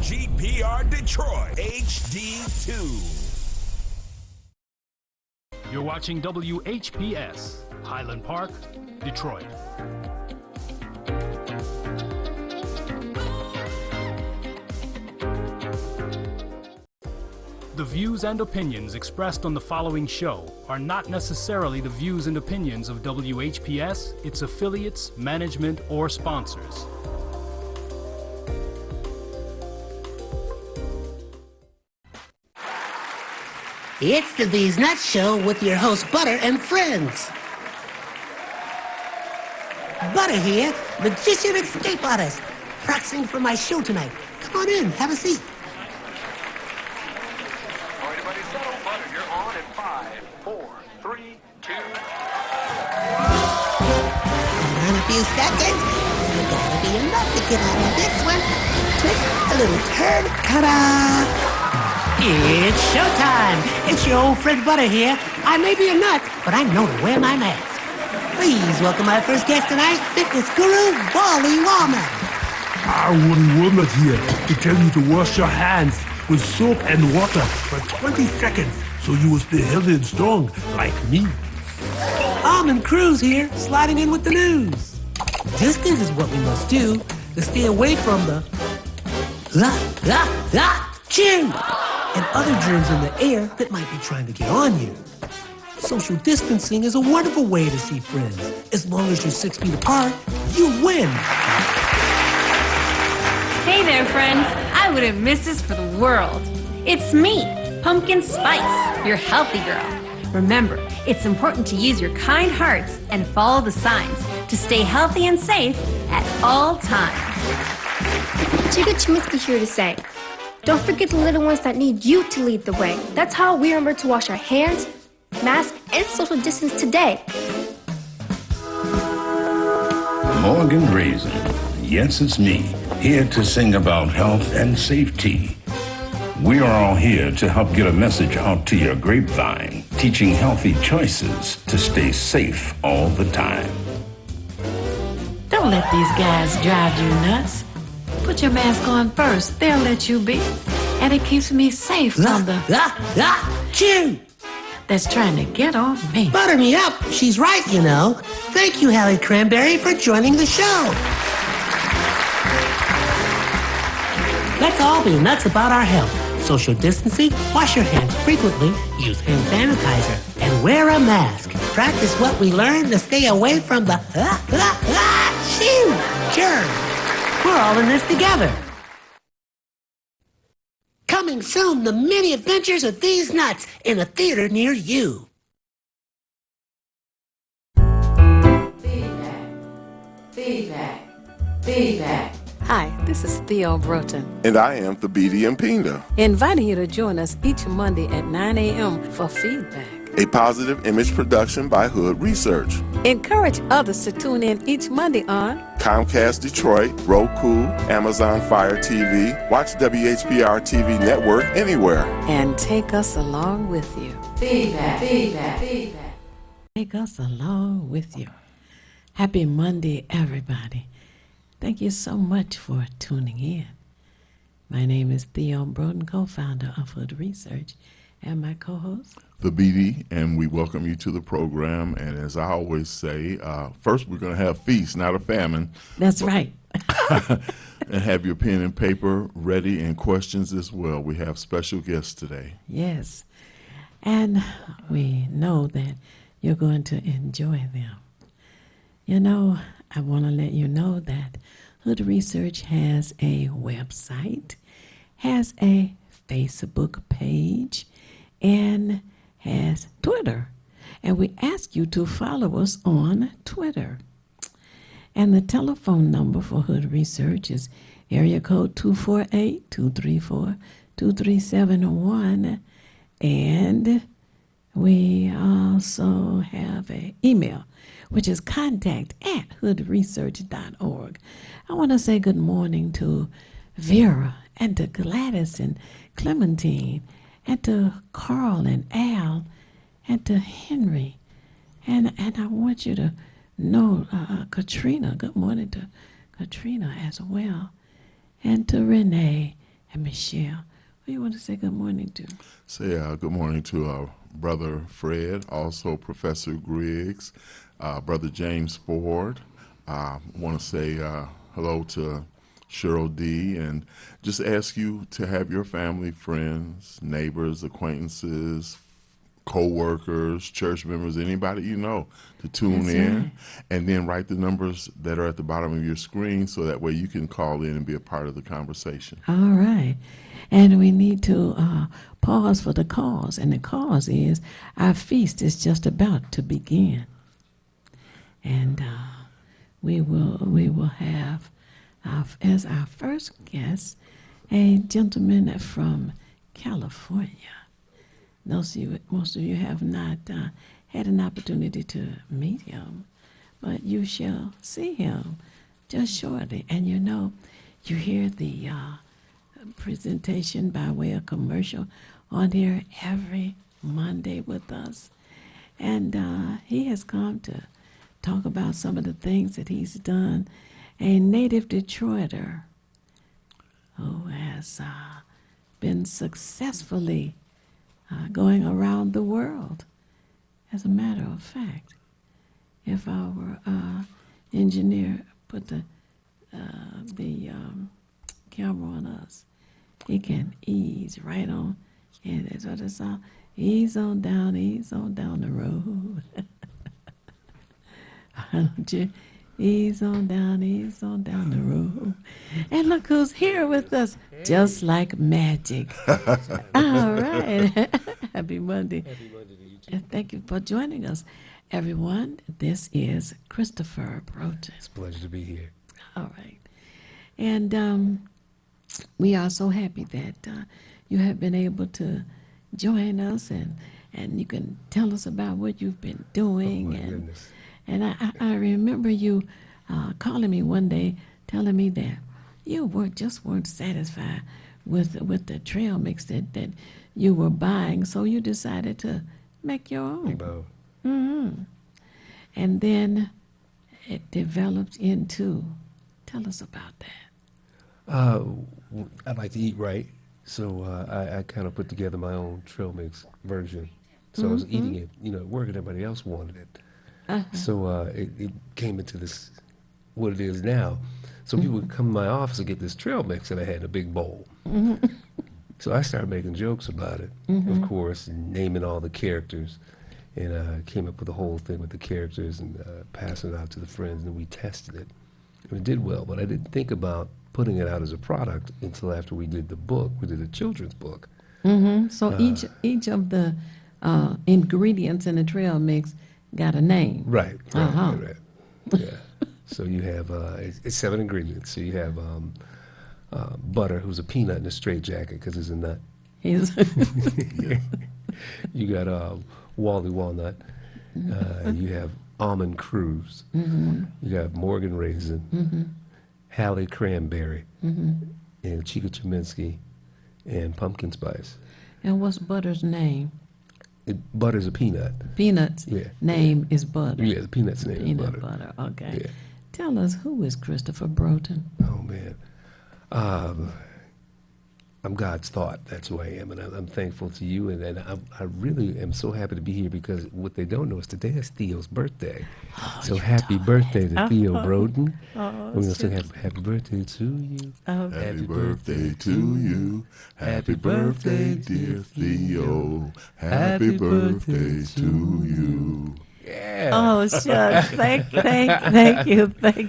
GPR Detroit HD2. You're watching WHPS, Highland Park, Detroit. The views and opinions expressed on the following show are not necessarily the views and opinions of WHPS, its affiliates, management, or sponsors. It's the These Nuts Show with your host, Butter and friends. Butter here, magician escape artist, practicing for my show tonight. Come on in, have a seat. All right, everybody settle. Butter, you're on in 5, 4, 3, 2. In a few seconds, there's gotta be enough to get out of this one. Twist, a little turn, ta-da! It's showtime! It's your old friend Butter here. I may be a nut, but I know to wear my mask. Please welcome my first guest tonight, fitness guru, Wally Wallman. Wally Wallman here to tell you to wash your hands with soap and water for 20 seconds so you will stay healthy and strong like me. Almond Cruz here, sliding in with the news. Distance is what we must do to stay away from the chew and other germs in the air that might be trying to get on you. Social distancing is a wonderful way to see friends. As long as you're 6 feet apart, you win. Hey there, friends. I wouldn't miss this for the world. It's me, Pumpkin Spice, your healthy girl. Remember, it's important to use your kind hearts and follow the signs to stay healthy and safe at all times. Chica Chiminsky here to say, don't forget the little ones that need you to lead the way. That's how we remember to wash our hands, mask, and social distance today. Morgan Raisin. Yes, it's me, here to sing about health and safety. We are all here to help get a message out to your grapevine, teaching healthy choices to stay safe all the time. Don't let these guys drive you nuts. Put your mask on first. They'll let you be. And it keeps me safe from the chew that's trying to get on me. Butter me up. She's right, you know. Thank you, Hallie Cranberry, for joining the show. Let's all be nuts about our health. Social distancing, wash your hands frequently, use hand sanitizer, and wear a mask. Practice what we learned to stay away from the germs. We're all in this together. Coming soon, the many adventures of these nuts in a theater near you. Feedback. Hi, this is Theo Broughton. And I am the BD and Pinda. Inviting you to join us each Monday at 9 a.m. for Feedback. A positive image production by Hood Research. Encourage others to tune in each Monday on Comcast Detroit, Roku, Amazon Fire TV, watch WHPR TV Network anywhere. And take us along with you. Feedback. Take us along with you. Happy Monday, everybody. Thank you so much for tuning in. My name is Theo Broughton, co-founder of Hood Research, and my co-host, the BD, and we welcome you to the program. And as I always say, first we're going to have feast, not a famine. That's right. And have your pen and paper ready and questions as well. We have special guests today. Yes, and we know that you're going to enjoy them. You know, I want to let you know that Hood Research has a website, has a Facebook page, and has Twitter. And we ask you to follow us on Twitter. And the telephone number for Hood Research is area code 248-234-2371. And we also have an email, which is contact@hoodresearch.org. I want to say good morning to Vera and to Gladys and Clementine and to Carl and Al and to Henry. And I want you to know Katrina. Good morning to Katrina as well. And to Renee And Michelle, who you want to say good morning to? Say good morning to Brother Fred, also Professor Griggs, Brother James Ford. Want to say hello to Cheryl D. and just ask you to have your family, friends, neighbors, acquaintances, co-workers, church members, anybody you know to tune in, right. and then write the numbers that are at the bottom of your screen so that way you can call in and be a part of the conversation. All right. And we need to pause for the cause. And the cause is our feast is just about to begin. And we will have as our first guest a gentleman from California. Most of you have not had an opportunity to meet him, but you shall see him just shortly. And you hear the presentation by way of commercial on here every Monday with us. And he has come to talk about some of the things that he's done. A native Detroiter who has been successfully going around the world. As a matter of fact, if our engineer put the camera on us, he can ease right on. And that's what it's all. Ease on down the road. Why don't you ease on down the road. And look who's here with us, just like magic. All right. Happy Monday. Happy Monday to you too. And thank you for joining us, everyone. This is Christopher Broughton. It's a pleasure to be here. All right. And we are so happy that you have been able to join us, and you can tell us about what you've been doing. Oh, my goodness. And I remember you calling me one day, telling me that you weren't satisfied with the trail mix that you were buying, so you decided to make your own. Mm-hmm. And then it developed into. Tell us about that. I like to eat right, so I kind of put together my own trail mix version. So I was eating it, at work, and everybody else wanted it. So it came into this, what it is now. So people would come to my office and get this trail mix that I had in a big bowl. So I started making jokes about it, of course, and naming all the characters. And came up with the whole thing with the characters and passing it out to the friends, and we tested it. And it did well, but I didn't think about putting it out as a product until after we did the book. We did a children's book. So each of the ingredients in the trail mix got a name. Right. Yeah. So you have, it's 7 ingredients. So you have butter, who's a peanut in a straitjacket because he's a nut. You got Wally Walnut. You have Almond Cruise. You got Morgan Raisin, Hallie Cranberry, and Chica Cheminsky, and Pumpkin Spice. And what's Butter's name? Butter's a peanut. Peanut's name is Butter. Yeah, the peanut's name is Butter. Peanut butter, okay. Yeah. Tell us, who is Christopher Broughton? Oh, man. I'm God's thought. That's who I am, and I'm thankful to you. And I really am so happy to be here because what they don't know is today is Theo's birthday. So happy birthday to Theo Broughton. We're going to sing happy birthday to you. Happy birthday to you. Happy birthday, dear Theo. Happy birthday to you. Yeah. Oh, shucks. Thank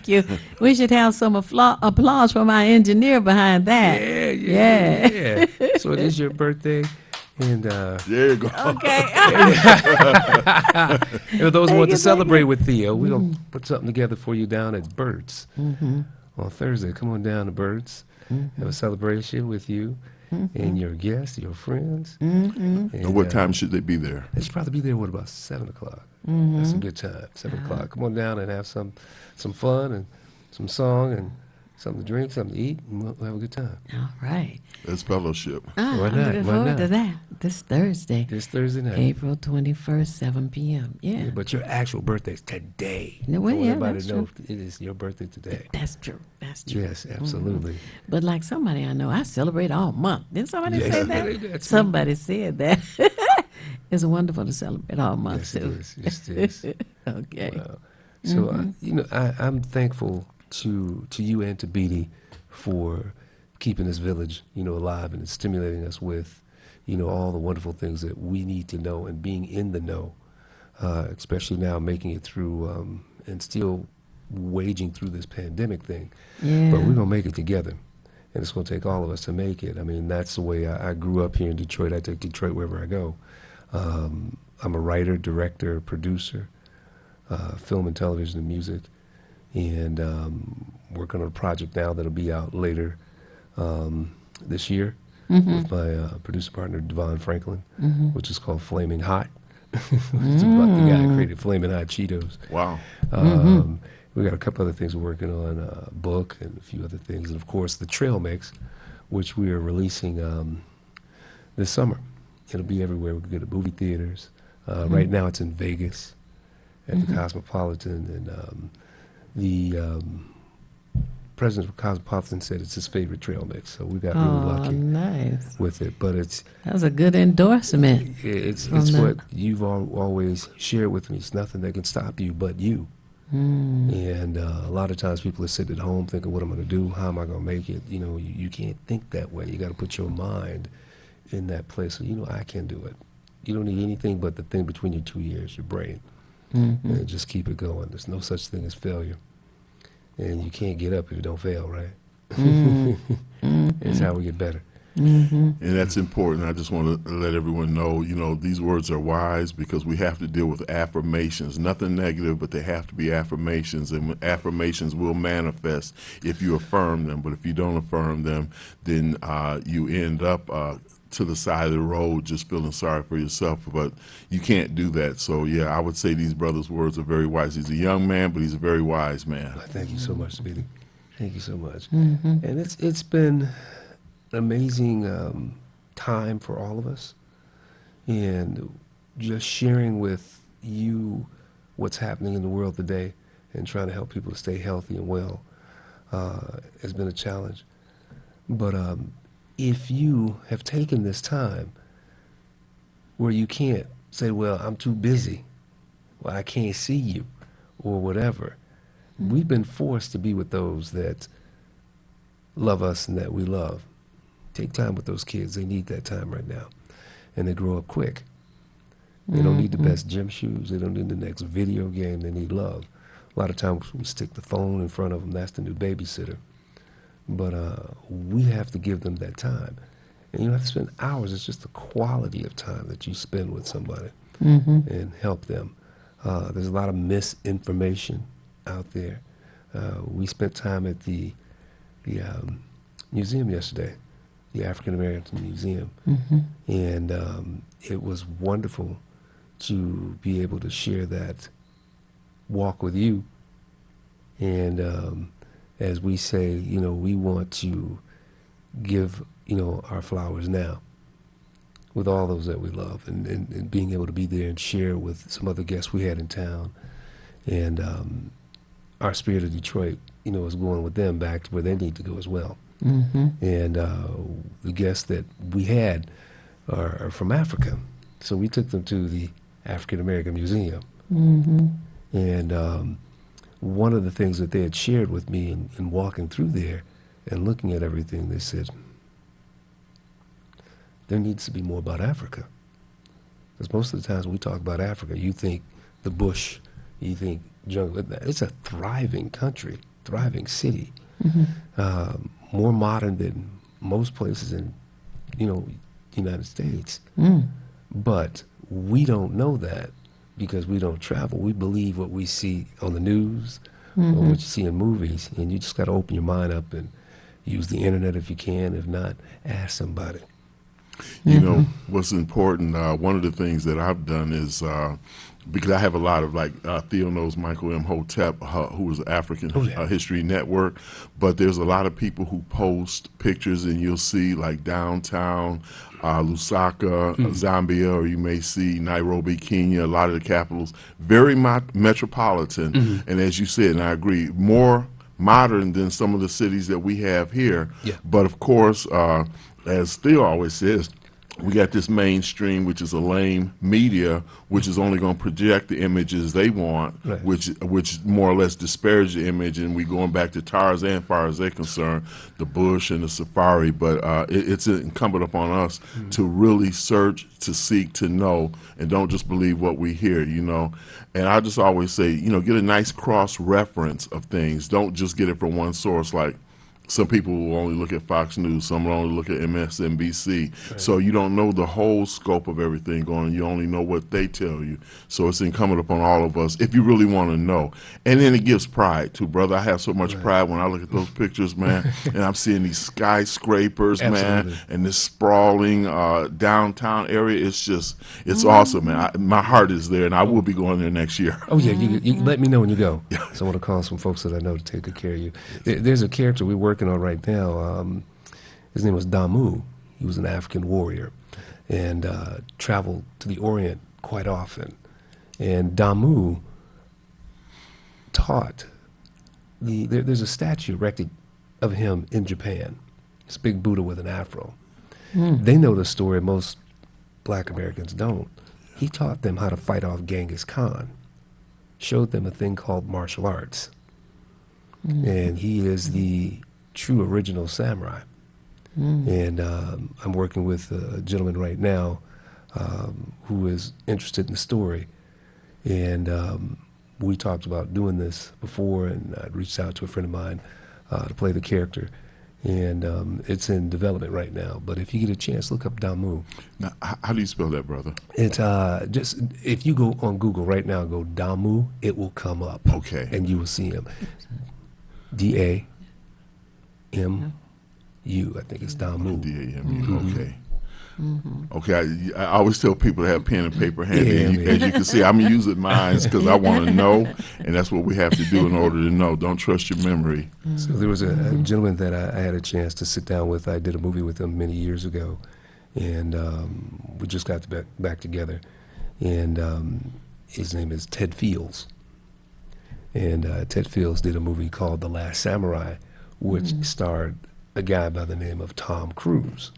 you. We should have some applause from our engineer behind that. Yeah. So it is your birthday. And there you go. Okay. And for those who want to celebrate with Theo, we're going to put something together for you down at Bird's on Thursday. Come on down to Bird's. Have a celebration with you and your guests, your friends. And what time should they be there? They should probably be there, about 7 o'clock. That's a good time, 7 o'clock. Come on down and have some fun and some song and something to drink, something to eat, and we'll have a good time. All right. It's fellowship. Why not? I'm looking forward to that. This Thursday. This Thursday night. April 21st, 7 p.m. Yeah. But your actual birthday's today. No, well, I want yeah, everybody that's to know true. it is your birthday today. That's true. That's true. Yes, absolutely. But like somebody I know, I celebrate all month. Didn't somebody Yes, say that's that? right. Somebody said that. It's wonderful to celebrate all month, Yes, too. it is. Yes, it is. Okay. Wow. So, I'm thankful to you and to Beatty for keeping this village, alive and stimulating us with, all the wonderful things that we need to know and being in the know, especially now making it through and still waging through this pandemic thing. Yeah. But we're going to make it together. And it's going to take all of us to make it. I mean, that's the way I grew up here in Detroit. I take Detroit wherever I go. I'm a writer, director, producer, film and television and music, and working on a project now that'll be out later this year with my producer partner, Devon Franklin, which is called Flaming Hot. It's about the guy who created Flaming Hot Cheetos. Wow. We got a couple other things we're working on, a book and a few other things, and of course the trail mix, which we are releasing this summer. It'll be everywhere. We can go to movie theaters. Right now it's in Vegas at the Cosmopolitan, and the president of Cosmopolitan said it's his favorite trail mix, so we got really lucky nice. with it. But That was a good endorsement. it's what you've always shared with me. It's nothing that can stop you but you. And a lot of times people are sitting at home thinking, what am I going to do? How am I going to make it? You can't think that way. You got to put your mind in that place. So, I can do it. You don't need anything but the thing between your 2 ears, your brain. And just keep it going. There's no such thing as failure. And you can't get up if you don't fail, right? It's how we get better. And that's important. I just want to let everyone know, these words are wise because we have to deal with affirmations. Nothing negative, but they have to be affirmations, and affirmations will manifest if you affirm them. But if you don't affirm them, then you end up to the side of the road just feeling sorry for yourself. But you can't do that. So, yeah, I would say these brothers' words are very wise. He's a young man, but he's a very wise man. Thank you so much, Speedy. Thank you so much. And it's been amazing time for all of us, and just sharing with you what's happening in the world today and trying to help people to stay healthy and well has been a challenge. But if you have taken this time where you can't say, well, I'm too busy, well, I can't see you, or whatever, we've been forced to be with those that love us and that we love. Take time with those kids. They need that time right now. And they grow up quick. They don't need the best gym shoes. They don't need the next video game. They need love. A lot of times we stick the phone in front of them. That's the new babysitter. But we have to give them that time. And you don't have to spend hours. It's just the quality of time that you spend with somebody and help them. There's a lot of misinformation out there. We spent time at the museum yesterday, the African American Museum, and it was wonderful to be able to share that walk with you. And as we say, we want to give, our flowers now with all those that we love, and being able to be there and share with some other guests we had in town. And our Spirit of Detroit, is going with them back to where they need to go as well. And the guests that we had are from Africa. So we took them to the African American Museum. And one of the things that they had shared with me in walking through there and looking at everything, they said, there needs to be more about Africa. Because most of the times when we talk about Africa, you think the bush, you think jungle. It's a thriving country, thriving city. More modern than most places in, United States. But we don't know that because we don't travel. We believe what we see on the news or what you see in movies, and you just got to open your mind up and use the internet if you can. If not, ask somebody. You know, what's important, one of the things that I've done is, because I have a lot of, like, Theo knows Michael M. Hotep, who is African History Network, but there's a lot of people who post pictures, and you'll see, like, downtown Lusaka, Zambia, or you may see Nairobi, Kenya, a lot of the capitals, very metropolitan, and as you said, and I agree, more modern than some of the cities that we have here. But of course, as Theo always says, we got this mainstream, which is a lame media, which is only going to project the images they want, which more or less disparage the image. And we going back to Tarzan, as far as they're concerned, the bush and the safari. But it's incumbent upon us to really search, to seek, to know, and don't just believe what we hear, you know. And I just always say, you know, get a nice cross-reference of things. Don't just get it from one source, like some people will only look at Fox News, some will only look at MSNBC. So you don't know the whole scope of everything going on. You only know what they tell you. So it's incumbent upon all of us, if you really want to know. And then it gives pride, too, brother. I have so much pride when I look at those pictures, man, and I'm seeing these skyscrapers, man, and this sprawling downtown area. It's just, it's awesome, man. My heart is there, and I will be going there next year. Oh, yeah, you let me know when you go. So I want to call some folks that I know to take good care of you. There's a character we working on right now. His name was Damu. He was an African warrior and traveled to the Orient quite often. And Damu taught there's a statue erected of him in Japan. This big Buddha with an afro. They know the story. Most black Americans don't. He taught them how to fight off Genghis Khan. Showed them a thing called martial arts. And he is the true original samurai. And I'm working with a gentleman right now who is interested in the story. And we talked about doing this before, and I reached out to a friend of mine to play the character. And it's in development right now. But if you get a chance, look up Damu. Now, how do you spell that, brother? It's just, if you go on Google right now, go Damu, it will come up. Okay. And you will see him. D-A-M-U, I think it's Damu. D-A-M-U, okay. Okay, I always tell people to have pen and paper handy. As you can see, I'm using mine because I want to know, and that's what we have to do in order to know. Don't trust your memory. So there was a gentleman that I had a chance to sit down with. I did a movie with him many years ago, and we just got back together. And his name is Ted Fields. And Ted Fields did a movie called The Last Samurai, which starred a guy by the name of Tom Cruise.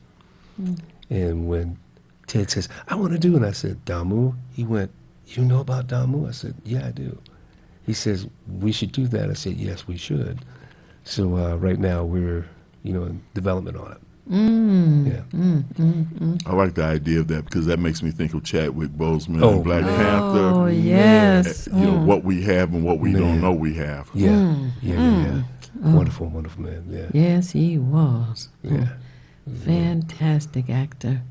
And when Ted says, I want to do it, and I said, Damu? He went, you know about Damu? I said, yeah, I do. He says, we should do that. I said, yes, we should. So right now we're, in development on it. I like the idea of that because that makes me think of Chadwick Boseman and Black Panther. Oh, yes. What we have and what we don't know we have. Yeah. Wonderful, wonderful man. Yeah. Yes, he was. Yeah. Fantastic actor.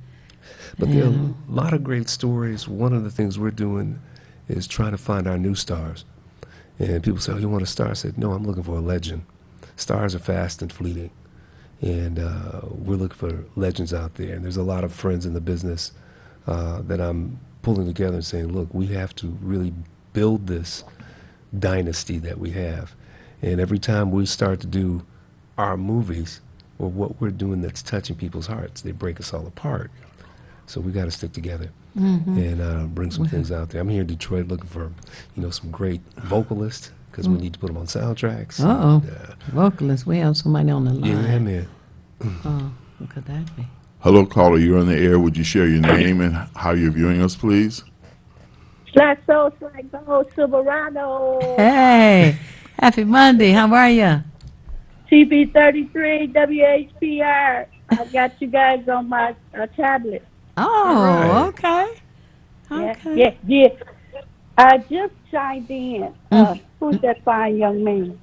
But there are a lot of great stories. One of the things we're doing is trying to find our new stars. And people say, oh, you want a star? I said, no, I'm looking for a legend. Stars are fast and fleeting. And we're looking for legends out there. And there's a lot of friends in the business that I'm pulling together and saying, look, we have to really build this dynasty that we have. And every time we start to do our movies, or what we're doing that's touching people's hearts, they break us all apart. So we got to stick together and bring some things out there. I'm here in Detroit looking for, some great vocalists because we need to put them on soundtracks. Vocalists. We have somebody on the line. Yeah, man. Who could that be? Hello, caller. You're on the air. Would you share your name and how you're viewing us, please? Slack Go, Silverado. Hey, happy Monday. How are you? TB33, WHPR. I got you guys on my tablet. Oh, okay. Yeah. I just chimed in. Who's that fine young man?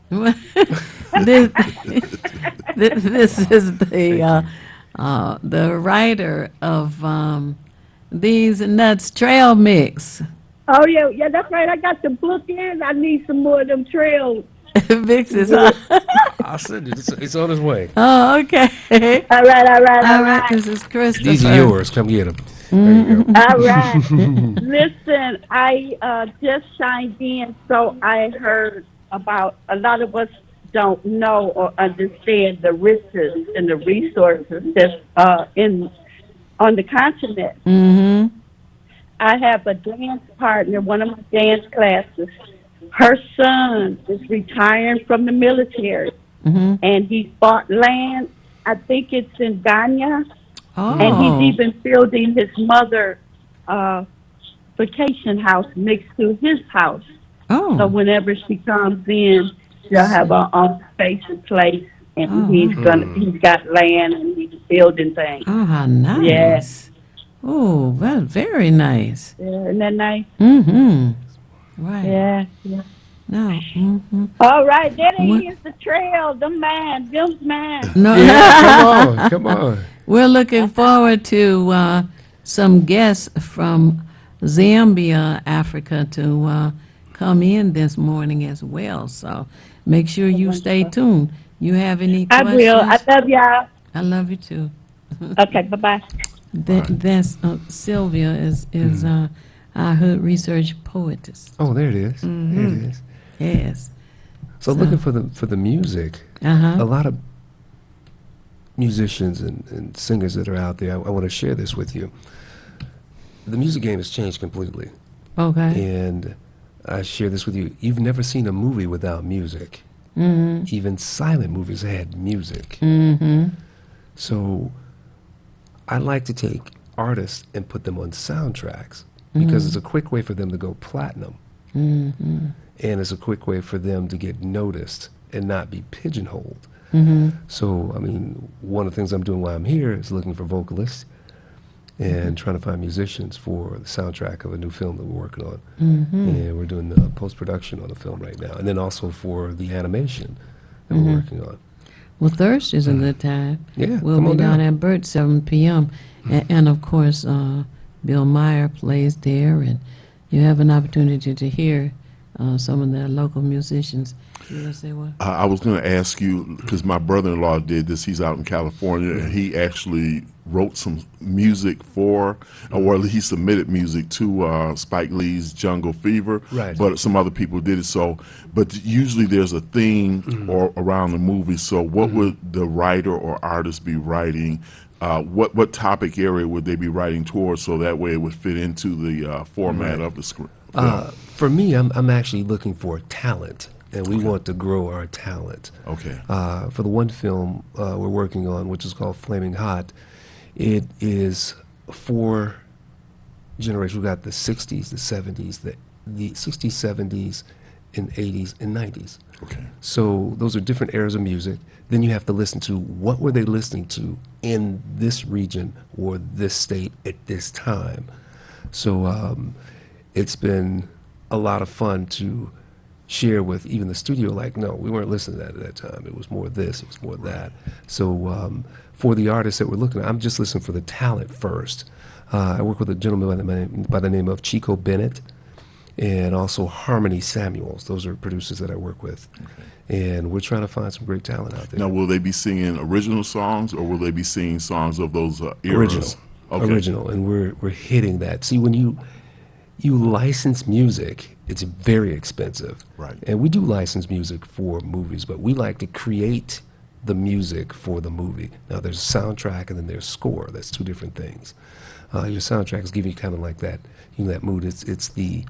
this is the writer of These Nuts Trail Mix. Oh, yeah, that's right. I got the book in. I need some more of them trail Vix's, Yes. huh? I'll send it. It's on its way. Oh, okay. All right, all right, All all right, right. this is Christopher. These are yours. Come get them. There you go. All right. Listen, I just signed in, so I heard about a lot of us don't know or understand the risks and the resources that's on the continent. Mm-hmm. I have a dance partner, one of my dance classes. Her son is retiring from the military, Mm-hmm. and he bought land. I think it's in Ghana, Oh. and he's even building his mother vacation house next to his house. Oh. So whenever she comes in, she'll have her own space and place, and Oh. he's got land and he's building things. Oh, how nice. Yes. Oh, well, very nice. Yeah, isn't that nice? Mm-hmm. Right. Yeah, yeah. No. Mm-hmm. All right, there What? is the trail, them man. No. Yeah, come on. We're looking forward to some guests from Zambia, Africa, to come in this morning as well. So make sure you stay tuned. You have any I questions? will. I love y'all. I love you too. Okay, bye-bye. That's Sylvia is our hood research poetess. Oh, there it is. There it is. Yes. So looking for the music, a lot of musicians and singers that are out there, I want to share this with you. The music game has changed completely. Okay. And I share this with you. You've never seen a movie without music. Mm-hmm. Even silent movies had music. Mm-hmm. So I like to take artists and put them on soundtracks because it's a quick way for them to go platinum. Mm-hmm. And it's a quick way for them to get noticed and not be pigeonholed. Mm-hmm. So, I mean, one of the things I'm doing while I'm here is looking for vocalists and trying to find musicians for the soundtrack of a new film that we're working on. Mm-hmm. And we're doing the post-production on the film right now. And then also for the animation that we're working on. Well, Thursday's a good time. Yeah, We'll come be on down down. at Burt, 7 p.m. And of course, Bill Meyer plays there, and you have an opportunity to hear some of the local musicians. You want to say what? I was going to ask you, because my brother-in-law did this. He's out in California, and he actually wrote some music for, or he submitted music to Spike Lee's Jungle Fever. Right. But some other people did it. So, but usually there's a theme or around the movie. So, what would the writer or artist be writing? What topic area would they be writing towards? So that way it would fit into the format of the script. For me, I'm actually looking for talent. And we want to grow our talent. Okay. For the one film we're working on, which is called Flaming Hot, it is 4 generations. We've got the 60s, the 70s, the 60s, 70s, and 80s, and 90s. Okay. So those are different eras of music. Then you have to listen to what were they listening to in this region or this state at this time. So it's been a lot of fun to share with even the studio, like, no, we weren't listening to that at that time. It was more this, it was more that. So for the artists that we're looking at, I'm just listening for the talent first. I work with a gentleman by the name of Chico Bennett and also Harmony Samuels. Those are producers that I work with. Okay. And we're trying to find some great talent out there. Now, will they be singing original songs, or will they be singing songs of those eras? Original. Okay. Original, and we're hitting that. See, when you license music, it's very expensive. Right. And we do license music for movies, but we like to create the music for the movie. Now, there's a soundtrack and then there's score. That's two different things. Your soundtracks give you kind of like that, that mood. It's the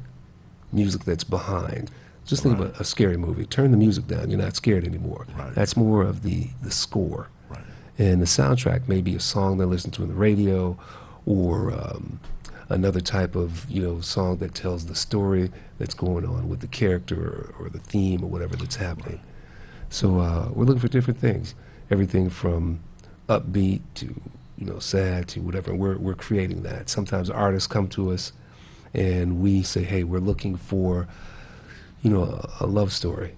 music that's behind. Just think of a scary movie. Turn the music down. You're not scared anymore. Right. That's more of the score. Right. And the soundtrack may be a song they listen to on the radio, or another type of song that tells the story that's going on with the character or the theme or whatever that's happening. So we're looking for different things, everything from upbeat to sad to whatever. We're creating that. Sometimes artists come to us and we say, hey, we're looking for a love story,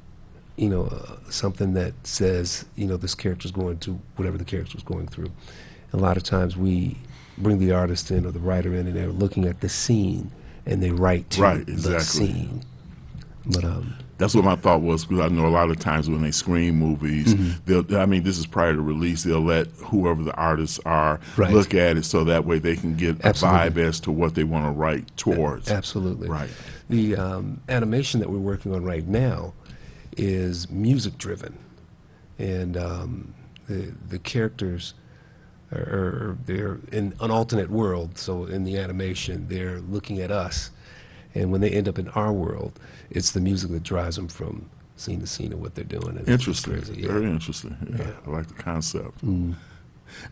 something that says this character's going to whatever the character's going through. A lot of times we bring the artist in or the writer in, and they're looking at the scene and they write to the scene. But that's what my thought was, because I know a lot of times when they screen movies, this is prior to release, they'll let whoever the artists are look at it so that way they can get a vibe as to what they want to write towards. Absolutely. Right. The animation that we're working on right now is music driven, and the characters they're in an alternate world. So in the animation, they're looking at us, and when they end up in our world, it's the music that drives them from scene to scene of what they're doing. And Interesting. Very interesting. Yeah, I like the concept.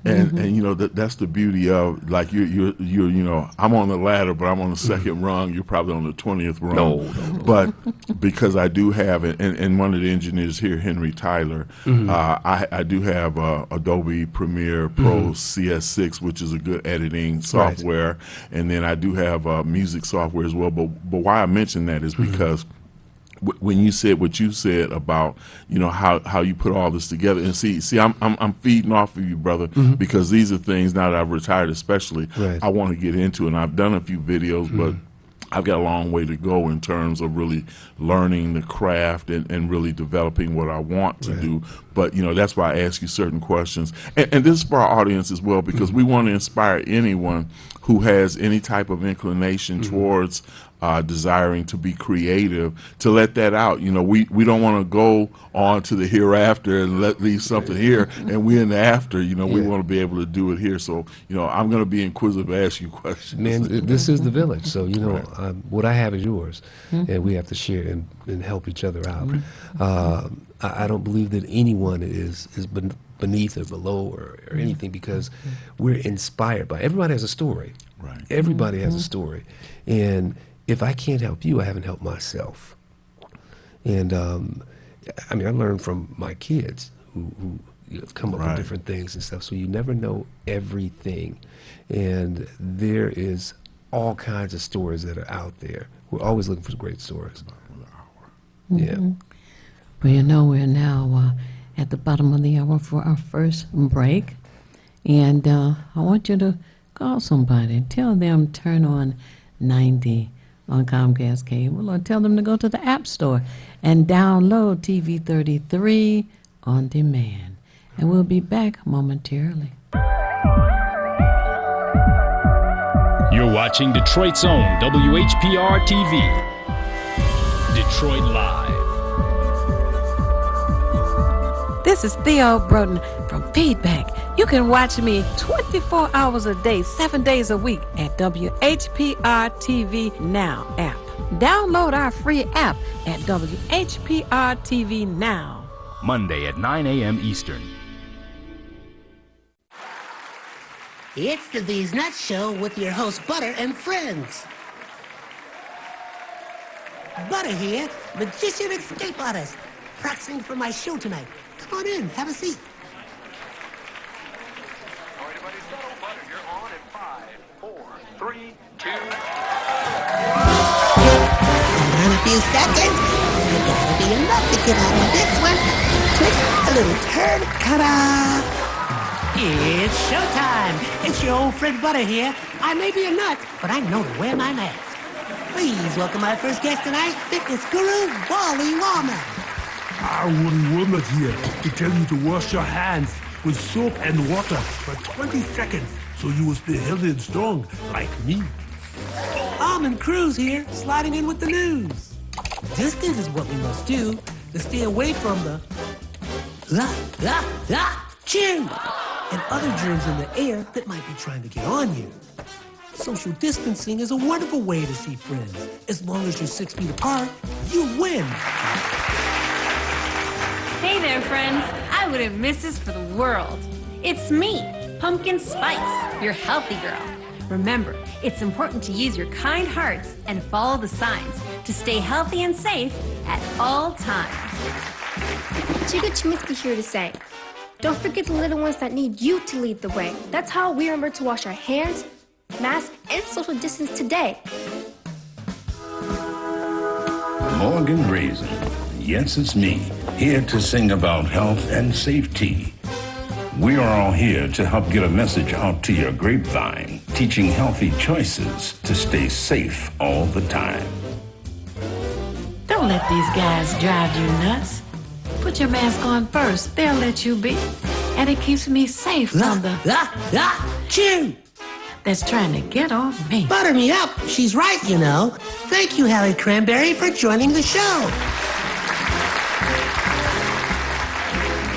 And you know that's the beauty of, like, you're you know, I'm on the ladder, but I'm on the second rung. You're probably on the 20th rung. No. But because I do have it, and one of the engineers here, Henry Tyler, I do have Adobe Premiere Pro CS6, which is a good editing software, and then I do have music software as well. But why I mention that is because when you said what you said about, you know, how you put all this together, and see, I'm feeding off of you, brother, because these are things, now that I've retired especially, I want to get into, and I've done a few videos, but I've got a long way to go in terms of really learning the craft and really developing what I want to do. But, you know, that's why I ask you certain questions. And this is for our audience as well, because we want to inspire anyone who has any type of inclination towards desiring to be creative, to let that out. You know, we don't want to go on to the hereafter and leave something here, and we're in the after. You know, we want to be able to do it here. So, you know, I'm going to be inquisitive, ask you questions. Man, this is the village. So, you know, what I have is yours, and we have to share and help each other out. I don't believe that anyone is beneath or below or anything, because we're inspired by, everybody has a story. Everybody has a story. And if I can't help you, I haven't helped myself. And I mean, I learned from my kids who have come up with different things and stuff. So you never know everything. And there is all kinds of stories that are out there. We're always looking for great stories. Yeah. Well, you know, we're now at the bottom of the hour for our first break. And I want you to call somebody and tell them turn on 90 on Comcast Cable, or tell them to go to the App Store and download TV 33 on demand. And we'll be back momentarily. You're watching Detroit's own WHPR TV. Detroit Live. This is Theo Broden from Feedback. You can watch me 24 hours a day, 7 days a week at WHPR TV Now app. Download our free app at WHPR TV Now. Monday at 9 a.m. Eastern. It's the These Nuts Show with your host, Butter and friends. Butter here, magician escape artist, practicing for my show tonight. Come on in, have a seat. All right, everybody settle. Butter, you're on in 5, 4, 3, 2. In a few seconds, there gotta be enough to get out of this one. Twist a little turn, ta-da! It's showtime. It's your old friend Butter here. I may be a nut, but I know to wear my mask. Please welcome my first guest tonight, fitness guru, Wally Warmer. Wally Warmer here to tell you to wash your hands with soap and water for 20 seconds so you will stay healthy and strong like me. Almond Cruz here, sliding in with the news. Distance is what we must do to stay away from the chew and other germs in the air that might be trying to get on you. Social distancing is a wonderful way to see friends. As long as you're 6 feet apart, you win. Hey there, friends. I wouldn't miss this for the world. It's me, Pumpkin Spice, your healthy girl. Remember, it's important to use your kind hearts and follow the signs to stay healthy and safe at all times. Chica Chiminsky here to say, don't forget the little ones that need you to lead the way. That's how we remember to wash our hands, mask, and social distance today. Morgan Raisin. Yes, it's me, here to sing about health and safety. We are all here to help get a message out to your grapevine, teaching healthy choices to stay safe all the time. Don't Don't let these guys drive you nuts. Put your mask on first. They'll let you be. And it keeps me safe from the... Chew! That's trying to get on me. Butter me up. She's right, you know. Thank you, Hallie Cranberry, for joining the show.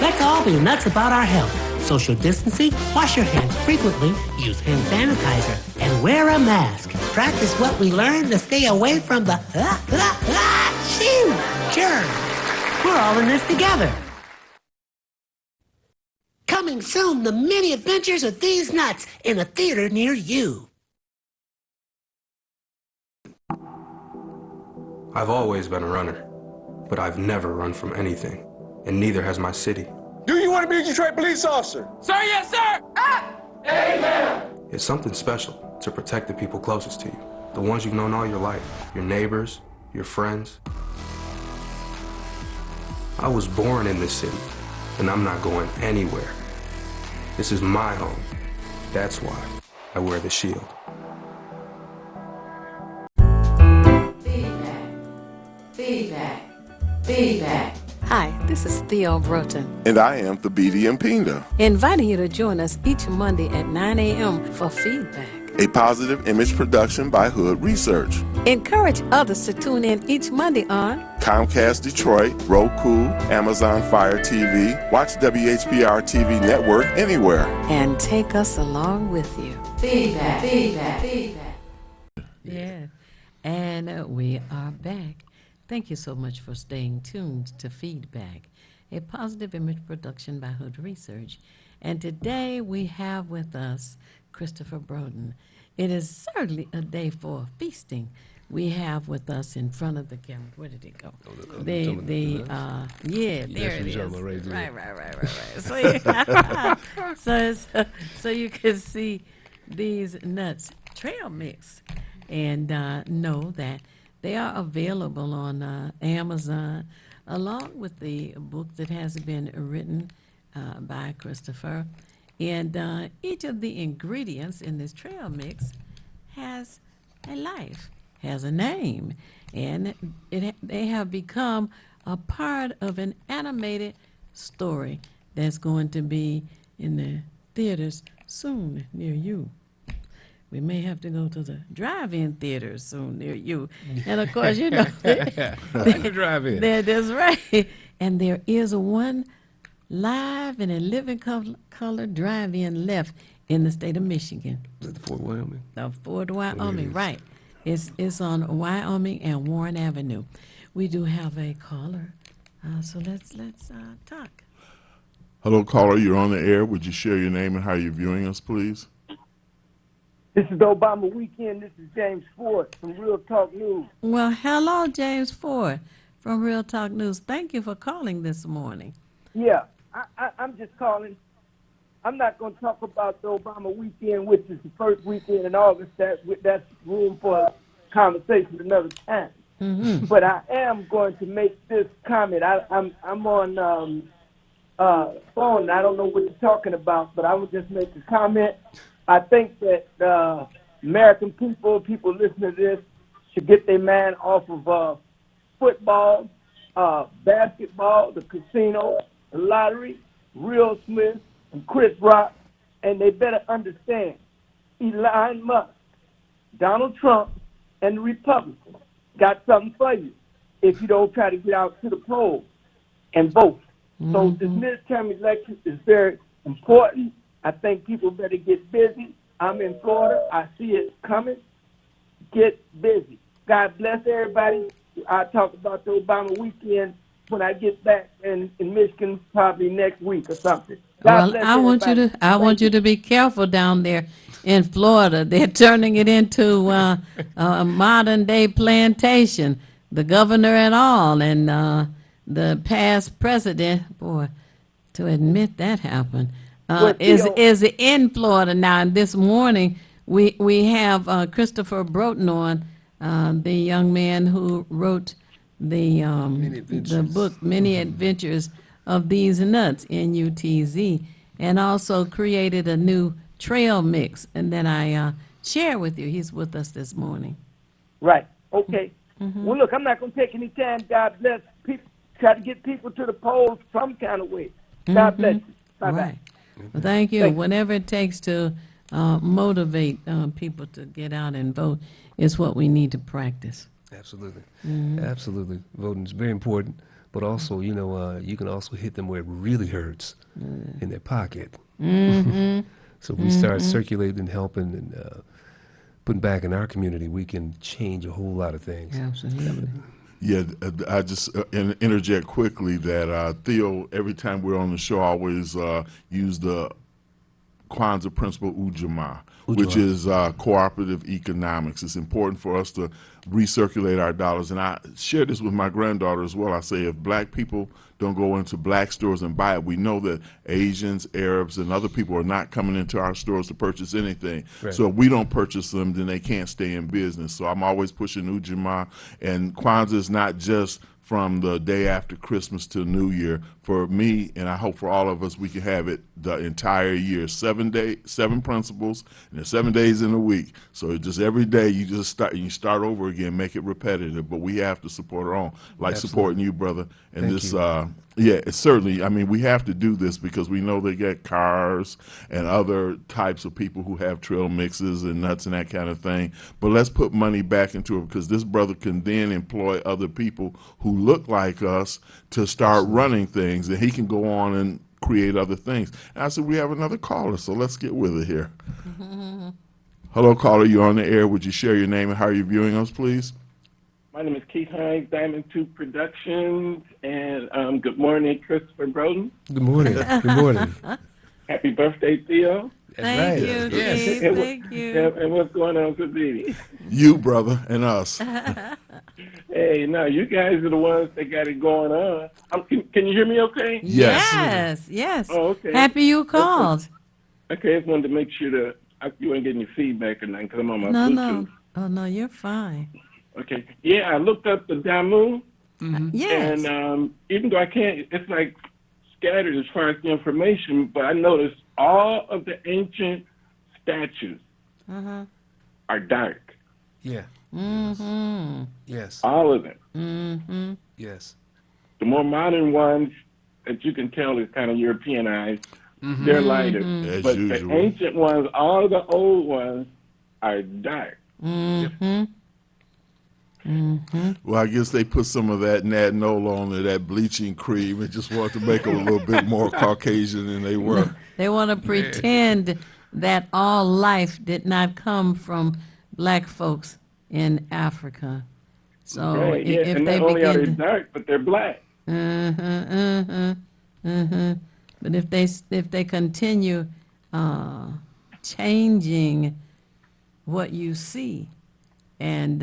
Let's all be nuts about our health. Social distancing, wash your hands frequently, use hand sanitizer, and wear a mask. Practice what we learned to stay away from the germs. We're all in this together. Coming soon, the many adventures of these nuts in a theater near you. I've always been a runner, but I've never run from anything, and neither has my city. Do you want to be a Detroit police officer? Sir, yes, sir. Amen. It's something special to protect the people closest to you, the ones you've known all your life, your neighbors, your friends. I was born in this city, and I'm not going anywhere. This is my home. That's why I wear the shield. Feedback. Feedback. Hi, this is Theo Broughton, And I am the BD and Pinda, inviting you to join us each Monday at 9 a.m. for feedback. a positive image production by Hood Research. Encourage others to tune in each Monday on Comcast Detroit, Roku, Amazon Fire TV, watch WHPR TV Network anywhere. and take us along with you. Feedback, feedback, feedback. Yeah, and we are back. Thank you so much for staying tuned to Feedback, a positive image production by Hood Research. And today we have with us Christopher Broughton. It is certainly a day for feasting. We have with us in front of the camera. Where did it go? Yeah, there it is. Right. So you can see these nuts trail mix, and know that they are available on Amazon, along with the book that has been written by Christopher. And each of the ingredients in this trail mix has a life, has a name, and they have become a part of an animated story that's going to be in the theaters soon near you. We may have to go to the drive-in theaters soon near you. And of course, you know, drive-in. That's right. And there is one live and a living color drive-in left in the state of Michigan. Is that the Fort Wyoming? Fort Wyoming, right. It's on Wyoming and Warren Avenue. We do have a caller, so let's talk. Hello, caller. You're on the air. Would you share your name and how you're viewing us, please? This is the Obama Weekend. This is James Ford from Real Talk News. Well, hello, James Ford from Real Talk News. Thank you for calling this morning. Yeah, I'm just calling. I'm not going to talk about the Obama Weekend, which is the first weekend in August. That's room for a conversation another time. Mm-hmm. But I am going to make this comment. I'm on phone. I don't know what you're talking about, but I would just make a comment. I think that American people listening to this, should get their mind off of football, basketball, the casino, the lottery, Will Smith, and Chris Rock, and they better understand Elon Musk, Donald Trump, and the Republicans got something for you if you don't try to get out to the polls and vote. Mm-hmm. So this midterm election is very important. I think people better get busy. I'm in Florida. I see it coming. Get busy. God bless everybody. I'll talk about the Obama weekend when I get back in Michigan, probably next week or something. God bless everybody. I want you to be careful down there in Florida. They're turning it into a modern day plantation. The governor and all, and the past president. Boy, to admit that happened. Is in Florida now. And this morning we have Christopher Broughton on, the young man who wrote the book Many Adventures of These Nuts, NUTZ, and also created a new trail mix, and then I share with you. He's with us this morning. Right. Okay. Well, look, I'm not going to take any time. God bless people. Try to get people to the polls some kind of way. God bless you. Bye-bye. Right. Well, thank you. Whatever it takes to motivate people to get out and vote is what we need to practice. Absolutely. Absolutely. Voting is very important, but also, you know, you can also hit them where it really hurts, in their pocket. So if we start circulating and helping and putting back in our community, we can change a whole lot of things. Absolutely. Yeah, I just interject quickly that Theo, every time we're on the show, always use the Kwanzaa principle Ujamaa, which is cooperative economics. It's important for us to recirculate our dollars. And I share this with my granddaughter as well. I say if black people don't go into black stores and buy it, we know that Asians, Arabs, and other people are not coming into our stores to purchase anything. Right. So if we don't purchase them, then they can't stay in business. So I'm always pushing Ujamaa. And Kwanzaa is not just from the day after Christmas to New Year. For me, and I hope for all of us, we can have it the entire year. 7 principles, and there's 7 days in a week. So just every day you start over again, make it repetitive. But we have to support our own, like Absolutely. supporting you, brother. And Thank this, you. yeah, it's certainly. I mean, we have to do this because we know they get cars and other types of people who have trail mixes and nuts and that kind of thing. But let's put money back into it because this brother can then employ other people who look like us to start running things, and he can go on and create other things. And I said, we have another caller, so let's get with it here. Hello, caller. You're on the air. Would you share your name and how you're viewing us, please? My name is Keith Hines, Diamond 2 Productions, and good morning, Christopher Broden. Good morning. Good morning. Happy birthday, Theo. Thank you, Keith. Thank you. And what's going on, Sabini? You, brother, and us. Hey, no, you guys are the ones that got it going on. Can you hear me okay? Yes. Yes. Oh, okay. Happy you called. Okay, I just wanted to make sure that you weren't getting any feedback or nothing because I'm on my No, Bluetooth. no. Oh, no, you're fine. Okay. Yeah, I looked up the Damu. Yes. And even though I can't, it's like scattered as far as the information, but I noticed all of the ancient statues are dark. Yeah. Yes. All of them. Yes. The more modern ones that you can tell is kind of Europeanized, they're lighter. As but usual. the ancient ones, all of the old ones are dark. Well, I guess they put some of that Nadnola on there, that bleaching cream, and just wanted to make them a little bit more Caucasian than they were. They want to pretend that all life did not come from black folks in Africa. So Right, yeah. if And they not only are they begin, dark, but they're black. but if they continue changing what you see and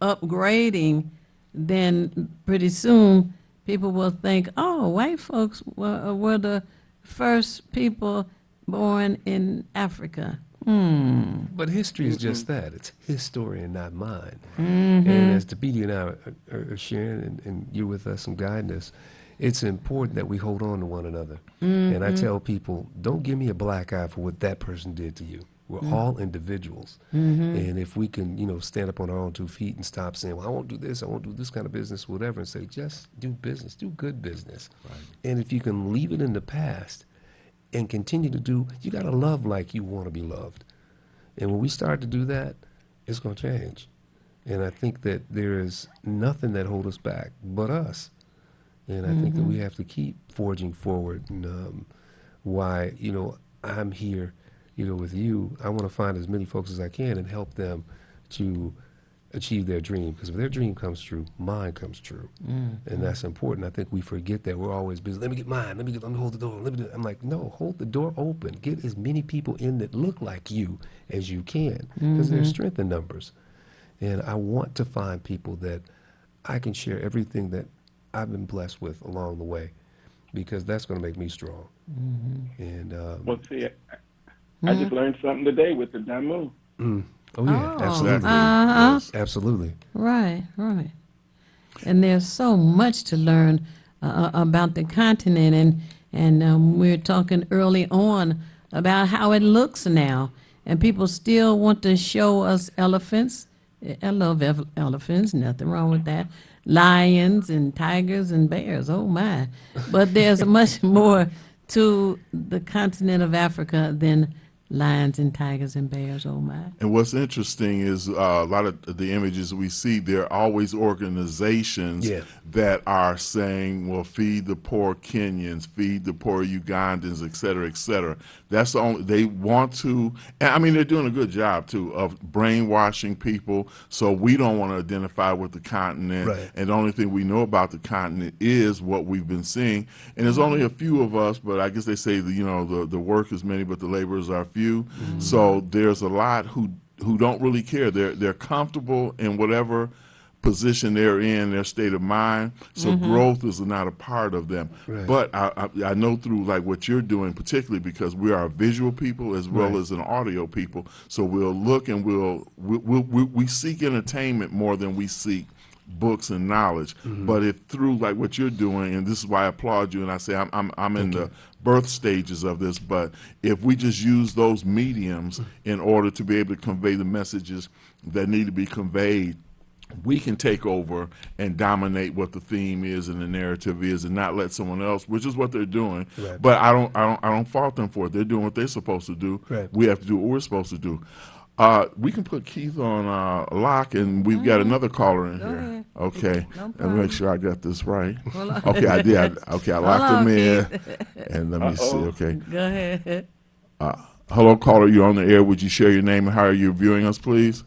upgrading, then pretty soon people will think, oh, white folks were the first people born in Africa. But history is just that. It's his story and not mine. And as Dabidi and I are sharing, and you're with us and guiding us, it's important that we hold on to one another. And I tell people, don't give me a black eye for what that person did to you. We're all individuals. And if we can, stand up on our own 2 feet and stop saying, well, I won't do this, I won't do this kind of business, whatever, and say, just do business, do good business. Right. And if you can leave it in the past and continue to do, you got to love like you want to be loved. And when we start to do that, it's going to change. And I think that there is nothing that holds us back but us. And I think that we have to keep forging forward. And why, I'm here, with you. I want to find as many folks as I can and help them to achieve their dream. Because if their dream comes true, mine comes true. And that's important. I think we forget that. We're always busy. Let me get mine. Let me hold the door. I'm like, no, hold the door open. Get as many people in that look like you as you can. Because there's strength in numbers. And I want to find people that I can share everything that I've been blessed with along the way. Because that's going to make me strong. And Well, see, I just learned something today with the Damu. Oh, yeah, absolutely. Uh-huh. Absolutely. Right. And there's so much to learn about the continent, and we were talking early on about how it looks now, and people still want to show us elephants, I love elephants, nothing wrong with that. Lions and tigers and bears, oh my. But there's much more to the continent of Africa than lions and tigers and bears, oh my. And what's interesting is a lot of the images we see, there are always organizations that are saying, well, feed the poor Kenyans, feed the poor Ugandans, et cetera, et cetera. That's the only, they want to, and I mean, they're doing a good job too of brainwashing people. So we don't want to identify with the continent. Right. And the only thing we know about the continent is what we've been seeing. And there's only a few of us, but I guess they say that, you know, the work is many, but the laborers are few. So there's a lot who don't really care. They're comfortable in whatever position they're in, their state of mind. So growth is not a part of them. Right. But I know through like what you're doing, particularly because we are visual people as well as an audio people. So we'll look and we seek entertainment more than we seek books and knowledge. But if through like what you're doing, and this is why I applaud you, and I say I'm in the birth stages of this, but if we just use those mediums in order to be able to convey the messages that need to be conveyed, we can take over and dominate what the theme is and the narrative is, and not let someone else, which is what they're doing. Right. But I don't fault them for it. They're doing what they're supposed to do. Right. We have to do what we're supposed to do. We can put Keith on lock, and we've got another caller in here. Ahead. Okay, No let me make sure I got this right. Hold on. Okay, I did. Okay, I locked Hold him on, in, Keith. and let me see. Okay, Go ahead. hello, caller. You're on the air. Would you share your name and how are you viewing us, please?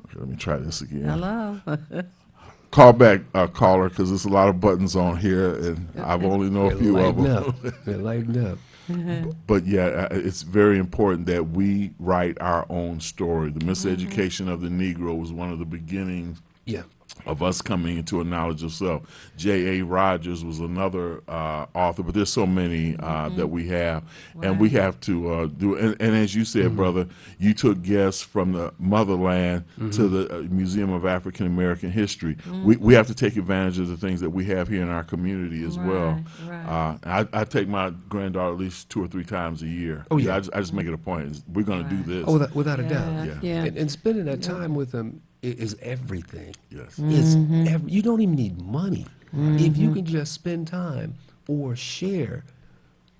Okay, let me try this again. Hello. Call back, caller, because there's a lot of buttons on here, and I've only know a few of them. They're lighting up. But yeah, it's very important that we write our own story. The miseducation of the Negro was one of the beginnings of us coming into a knowledge of self. J.A. Rogers was another author, but there's so many that we have. And we have to do, and as you said, brother, you took guests from the motherland to the Museum of African American History. We have to take advantage of the things that we have here in our community as well. Right. I take my granddaughter at least 2 or 3 times a year. Oh, yeah. I just make it a point. We're going to do this. Oh, without a doubt. Yeah. And spending that time with them is everything. Yes. It's you don't even need money. If you can just spend time or share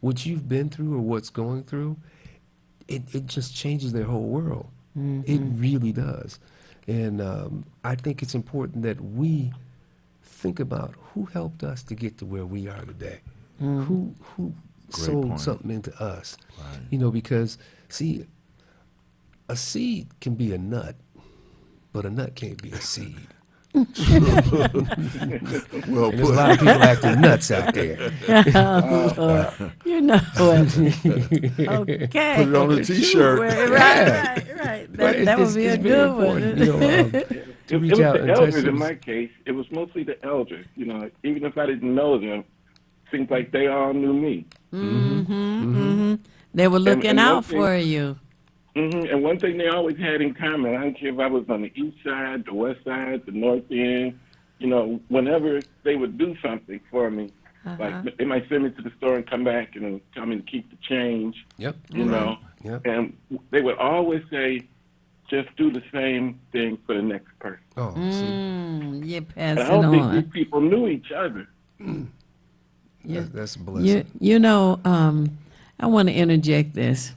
what you've been through or what's going through, it just changes their whole world. It really does. And I think it's important that we think about who helped us to get to where we are today. Who sold something into us. Right. You know, because, see, a seed can be a nut, but a nut can't be a seed. Well, and there's a lot of people acting nuts out there. You know it. Okay. Put it on a T-shirt. Right. That would be a good one. You know, It was the elders in my case. It was mostly the elders. You know, even if I didn't know them, seems like they all knew me. They were looking and out for you. And one thing they always had in common, I don't care if I was on the east side, the west side, the north end, you know, whenever they would do something for me, like they might send me to the store and come back and tell me to keep the change, you know, and they would always say, just do the same thing for the next person. Oh, You pass and it I don't on. think these people knew each other. That's a blessing. You know, I want to interject this.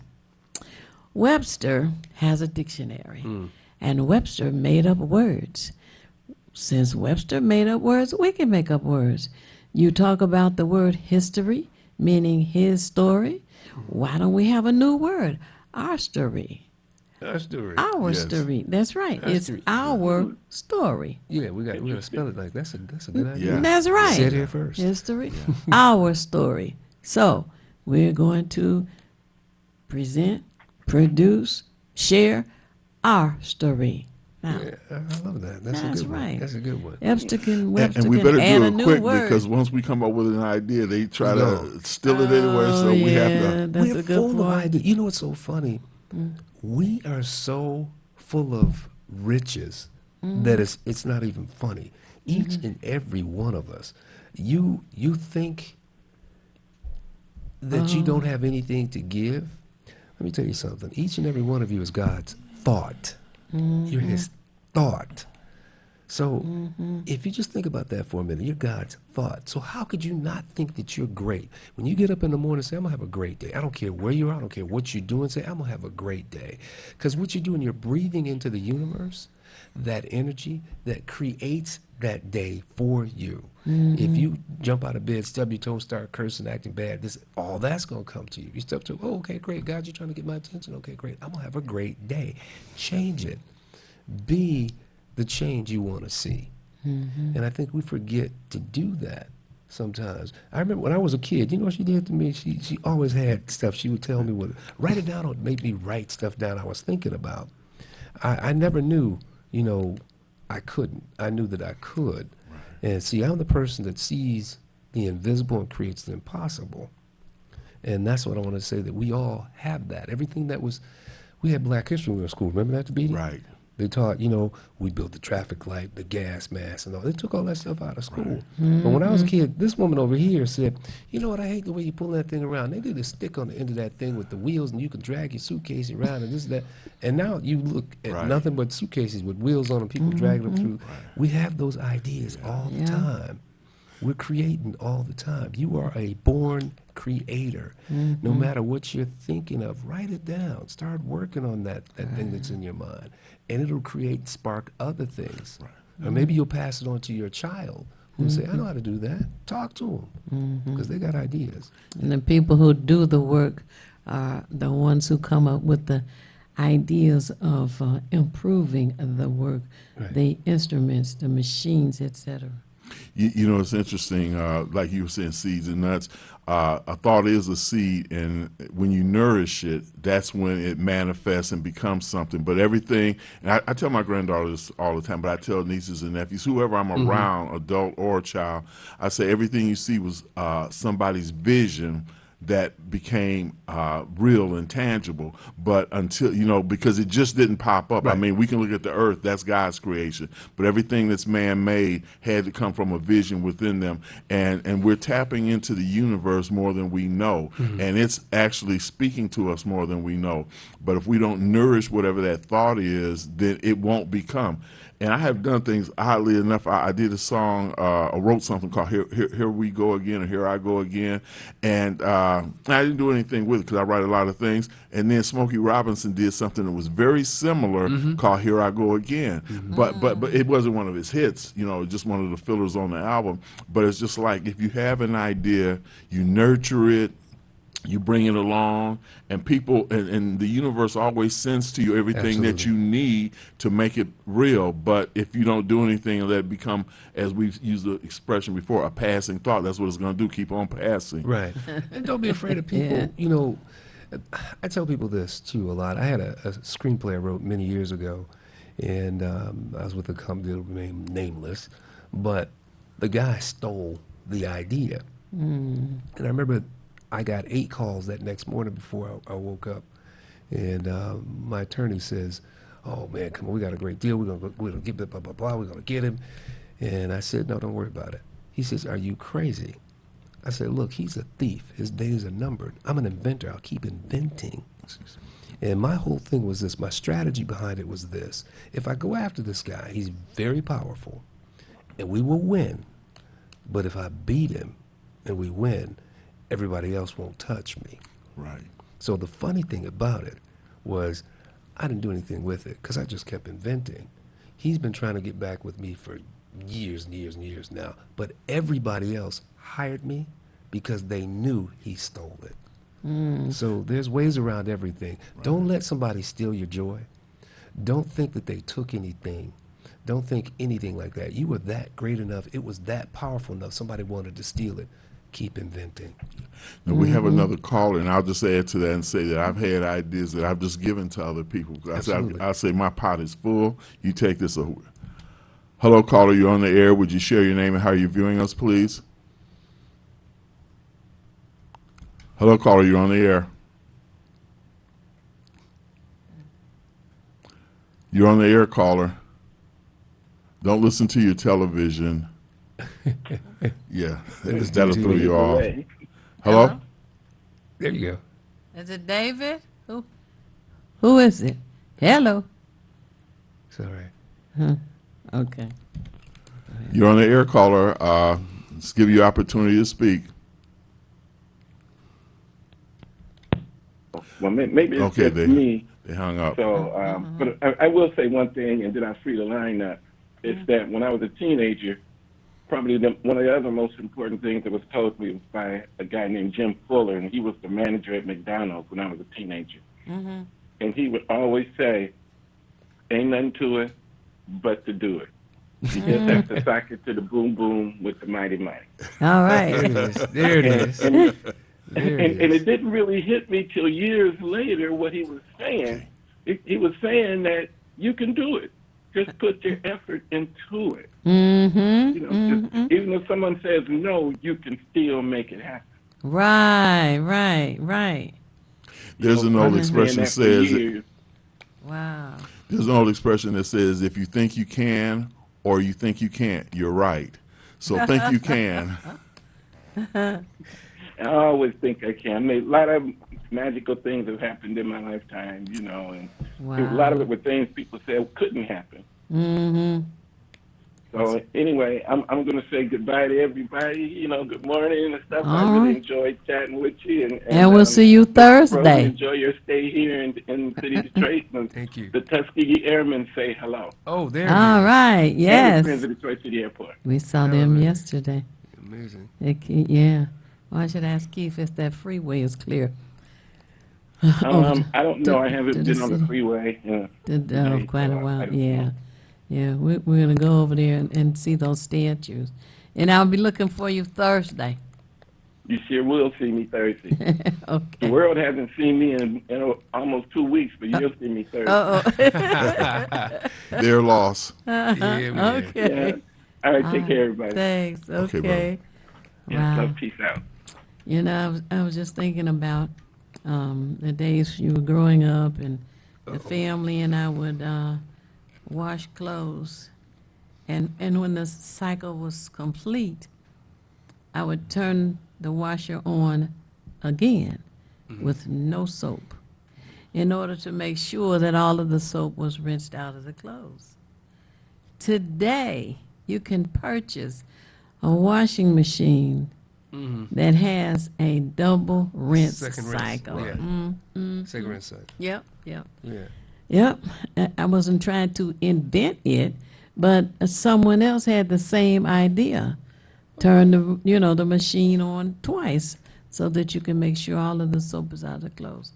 Webster has a dictionary, and Webster made up words. Since Webster made up words, we can make up words. You talk about the word history, meaning his story. Why don't we have a new word? Our story. Our story. Our story. That's right. It's our story. Yeah, we got to spell it like that's a good idea. Yeah. That's right. Say it here first. History. Our story. So we're going to present, produce, share our story. Now, I love that. That's a good right. one. That's a good one. Webster can And we better add do a it new quick word. because once we come up with an idea, they try to steal it anywhere. So we have to. That's We're a good full of point. ideas. You know what's so funny? We are so full of riches that it's not even funny. Each and every one of us. You think that you don't have anything to give? Let me tell you something. Each and every one of you is God's thought. You're his thought. So if you just think about that for a minute, you're God's thought. So how could you not think that you're great? When you get up in the morning, say, I'm going to have a great day. I don't care where you are. I don't care what you're doing. Say, I'm going to have a great day. Because what you're doing, you're breathing into the universe that energy that creates that day for you. If you jump out of bed, stub your toe, start cursing, acting bad, all that's going to come to you. You step to, oh, okay, great. God, you're trying to get my attention. Okay, great. I'm going to have a great day. Change it. Be the change you want to see. And I think we forget to do that sometimes. I remember when I was a kid, you know what she did to me? She always had stuff. She would tell me, write it down, or make me write stuff down I was thinking about. I never knew, I couldn't. I knew that I could. Right. And see, I'm the person that sees the invisible and creates the impossible. And that's what I want to say, that we all have that. Everything that was, we had Black History when we were in school. Remember that, BD? Right. They taught, we built the traffic light, the gas mask, and all. They took all that stuff out of school. Right. But when I was a kid, this woman over here said, you know what, I hate the way you pull that thing around. They did a stick on the end of that thing with the wheels, and you can drag your suitcase around and this and that. And now you look at nothing but suitcases with wheels on them, people dragging them through. Right. We have those ideas all the time. We're creating all the time. You are a born creator. No matter what you're thinking of, write it down. Start working on that thing that's in your mind. And it'll spark other things. Right. Or maybe you'll pass it on to your child who will say, I know how to do that. Talk to them, because they got ideas. And the people who do the work are the ones who come up with the ideas of improving the work, the instruments, the machines, etc. It's interesting, like you were saying, seeds and nuts. A thought is a seed, and when you nourish it, that's when it manifests and becomes something. But everything, and I tell my granddaughter this all the time, but I tell nieces and nephews, whoever I'm around, adult or a child, I say everything you see was somebody's vision that became real and tangible, but until, because it just didn't pop up. Right. I mean, we can look at the earth, that's God's creation, but everything that's man-made had to come from a vision within them, and we're tapping into the universe more than we know, and it's actually speaking to us more than we know. But if we don't nourish whatever that thought is, then it won't become. And I have done things, oddly enough. I did a song, I wrote something called Here We Go Again, or Here I Go Again. And I didn't do anything with it because I write a lot of things. And then Smokey Robinson did something that was very similar called Here I Go Again. But it wasn't one of his hits, just one of the fillers on the album. But it's just like, if you have an idea, you nurture it, you bring it along, and people and the universe always sends to you everything that you need to make it real. But if you don't do anything and let it become, as we've used the expression before, a passing thought, that's what it's going to do, keep on passing. Right. And don't be afraid of people. I tell people this, too, a lot. I had a screenplay I wrote many years ago, and I was with a company that remained nameless, but the guy stole the idea. And I remember I got 8 calls that next morning before I woke up, and my attorney says, "Oh man, come on, we got a great deal. We're gonna get blah blah blah blah. We're gonna get him." And I said, "No, don't worry about it." He says, "Are you crazy?" I said, "Look, he's a thief. His days are numbered. I'm an inventor. I'll keep inventing." And my whole thing was this. My strategy behind it was this: if I go after this guy, he's very powerful, and we will win. But if I beat him and we win, everybody else won't touch me. Right. So the funny thing about it was I didn't do anything with it because I just kept inventing. He's been trying to get back with me for years and years and years now, but everybody else hired me because they knew he stole it. So there's ways around everything. Right. Don't let somebody steal your joy. Don't think that they took anything. Don't think anything like that. You were that great enough. It was that powerful enough. Somebody wanted to steal it. Keep inventing. Now we have another caller, and I'll just add to that and say that I've had ideas that I've just given to other people. I say my pot is full. You take this over. Hello, caller. You're on the air. Would you share your name and how you're viewing us, please? Hello, caller. You're on the air. You're on the air, caller. Don't listen to your television. Yeah, that'll throw you off. Hello? There you go. Is it David? Who is it? Hello. It's all right. Huh? Okay. You're on the air, caller. Let's give you opportunity to speak. Well, maybe it's Okay, just me. they hung up. So, but I will say one thing, and then I'll free the line up. Is that when I was a teenager, probably one of the other most important things that was told to me was by a guy named Jim Fuller, and he was the manager at McDonald's when I was a teenager. Mm-hmm. And he would always say, "Ain't nothing to it but to do it. You just have to sock it to the boom boom with the mighty mighty." All right. There it is. There it is. And it didn't really hit me till years later what he was saying. He was saying that you can do it. Just put your effort into it. Mm-hmm. You know, just, even if someone says no, you can still make it happen. Right. There's an old expression that says, wow. There's an old expression that says, if you think you can or you think you can't, you're right. So think you can. I always think I can. I mean, a lot of magical things have happened in my lifetime, you know, and a lot of it were things people said couldn't happen. Mm-hmm. So anyway, I'm going to say goodbye to everybody. You know, good morning and stuff. I All really right. enjoyed chatting with you. And we'll see you Thursday. Enjoy your stay here in the city of Detroit. Thank you. The Tuskegee Airmen say hello. Oh, there All right, And yes. the friends of Detroit City Airport. We saw them yesterday. Amazing. Yeah. Well, I should ask Keith if that freeway is clear. I don't know. I haven't been on the freeway. Quite a while. Yeah. Yeah, we're going to go over there and see those statues. And I'll be looking for you Thursday. You sure will see me Thursday. Okay. The world hasn't seen me in almost 2 weeks, but you'll see me Thursday. Their loss. Okay. Yeah. All right, take care, everybody. Thanks. Okay. Okay, Yeah, love, peace out. You know, I was just thinking about the days you were growing up, and the family and I would wash clothes. And when the cycle was complete, I would turn the washer on again with no soap in order to make sure that all of the soap was rinsed out of the clothes. Today, you can purchase a washing machine that has a double rinse cycle. Yeah. Second rinse cycle. Yep. Yeah. Yep. I wasn't trying to invent it, but someone else had the same idea. Turn the machine on twice so that you can make sure all of the soap is out of the clothes.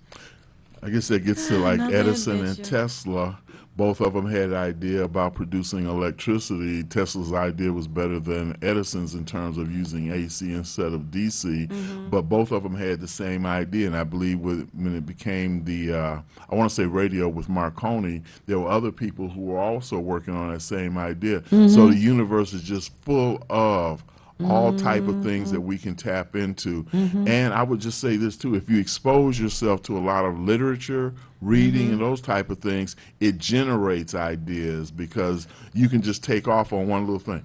I guess that gets to like Another Edison and invention. Tesla. Both of them had an idea about producing electricity. Tesla's idea was better than Edison's in terms of using AC instead of DC, but both of them had the same idea. And I believe when it became the, I want to say radio with Marconi, there were other people who were also working on that same idea. So the universe is just full of all type of things that we can tap into. And I would just say this too, if you expose yourself to a lot of literature, reading, and those type of things, it generates ideas because you can just take off on one little thing.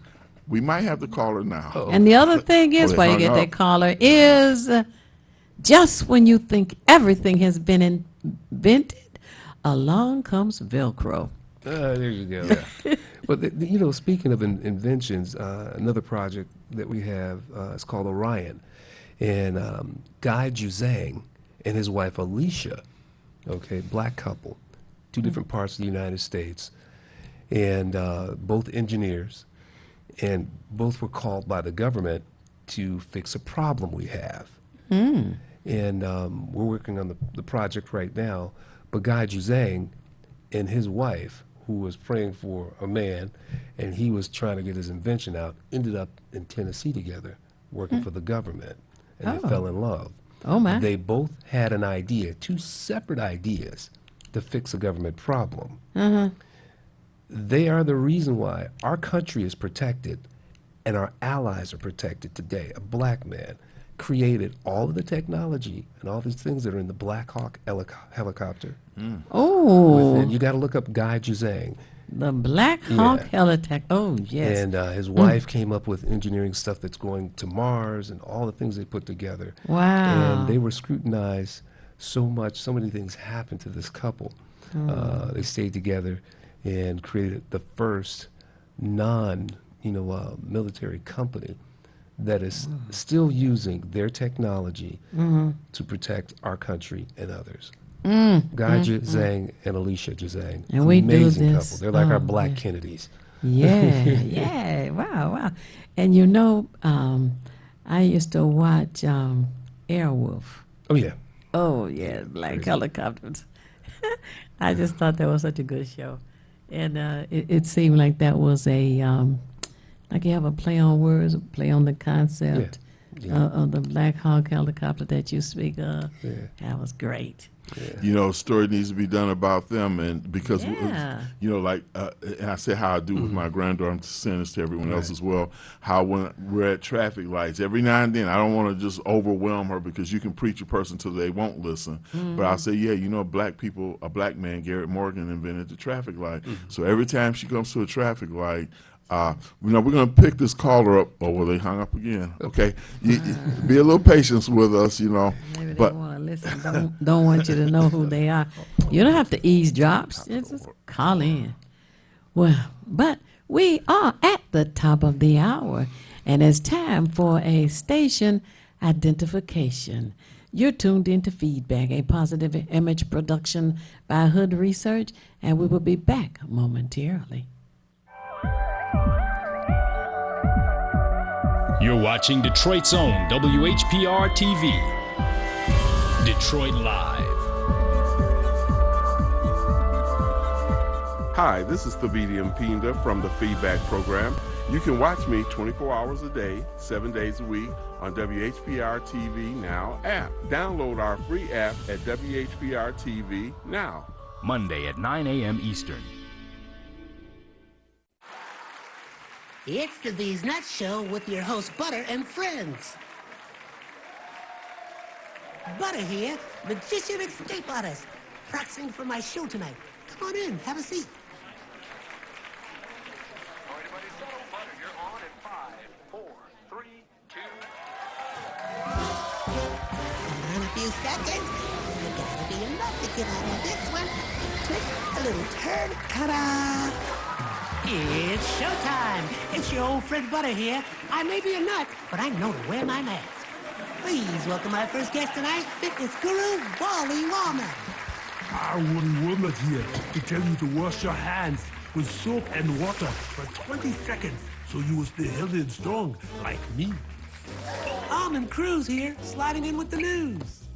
We might have the caller now. And the other thing is, they while you hung get up. that caller, is just when you think everything has been invented, along comes Velcro. There you go. But speaking of inventions, another project that we have is called Orion, and Guy Juzang and his wife Alicia, black couple, two different parts of the United States, and both engineers, and both were called by the government to fix a problem we have. And we're working on the project right now, but Guy Juzang and his wife, who was praying for a man, and he was trying to get his invention out, ended up in Tennessee together, working for the government, and they fell in love. Oh, my. They both had an idea, two separate ideas, to fix a government problem. They are the reason why our country is protected and our allies are protected today. A black man created all of the technology and all these things that are in the Black Hawk helicopter. Oh. You got to look up Guy Juzang. The Black Hawk helicopter. Oh, yes. And his wife came up with engineering stuff that's going to Mars and all the things they put together. Wow. And they were scrutinized so much. So many things happened to this couple. They stayed together. and created the first military company that is still using their technology to protect our country and others. Guy Jazang and Alicia Jazang. And we do amazing this. couple. They're like our Oh, black yeah. Kennedys. Yeah. Wow. And you know, I used to watch Airwolf. Oh, yeah. Oh, yeah, black helicopters. I just thought that was such a good show. And it seemed like that was a, like you have a play on words, play on the concept of the Black Hawk helicopter that you speak of. Yeah. That was great. Yeah. You know, a story needs to be done about them, and because Yeah. you know, like, and I say how I do with my granddaughter. I'm saying this to everyone else as well. How when we're at traffic lights, every now and then, I don't want to just overwhelm her because you can preach a person till they won't listen. But I'll say, yeah, you know, black people, a black man, Garrett Morgan, invented the traffic light. So every time she comes to a traffic light, you know, we're going to pick this caller up. Oh, well, they hung up again. Okay. Be a little patience with us, you know. Maybe but they want to listen. Don't want you to know who they are. You don't have to eavesdrop. Just call in. Well, but we are at the top of the hour, and it's time for a station identification. You're tuned into Feedback, a positive image production by Hood Research, and we will be back momentarily. You're watching Detroit's own WHPR TV. Detroit Live. Hi, this is Thabiti Mpinda from the Feedback Program. You can watch me 24 hours a day, 7 days a week on WHPR TV Now app. Download our free app at WHPR TV Now. Monday at 9 a.m. Eastern. It's the These Nuts Show with your host, Butter and friends. Butter here, magician escape artist, practicing for my show tonight. Come on in, have a seat. Everybody settle. Butter, you're on in 5, 4, 3, 2. In a few seconds, there gotta be enough to get out of this one. Twist a little turn, ta-da! It's showtime. It's your old friend Butter here. I may be a nut, but I know to wear my mask. Please welcome my first guest tonight, fitness guru, Wally Wallnut. Wally Wallnut here to tell you to wash your hands with soap and water for 20 seconds so you will stay healthy and strong like me. Almond Cruz here, sliding in with the news.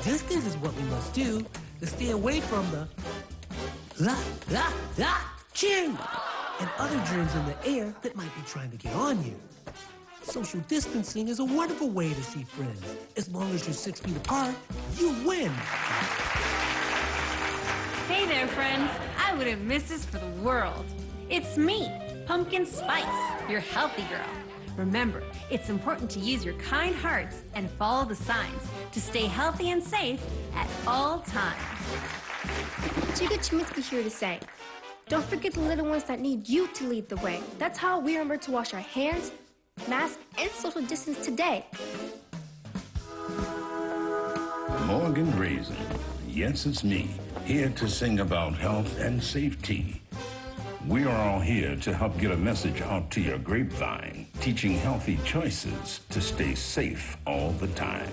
Distance is what we must do to stay away from the chew and other germs in the air that might be trying to get on you. Social distancing is a wonderful way to see friends. As long as you're 6 feet apart, you win. Hey there, friends. I wouldn't miss this for the world. It's me, Pumpkin Spice, your healthy girl. Remember, it's important to use your kind hearts and follow the signs to stay healthy and safe at all times. Chica Chiminsky here to say, don't forget the little ones that need you to lead the way. That's how we remember to wash our hands, mask, and social distance today. Morgan Raisin. Yes, it's me, here to sing about health and safety. We are all here to help get a message out to your grapevine, teaching healthy choices to stay safe all the time.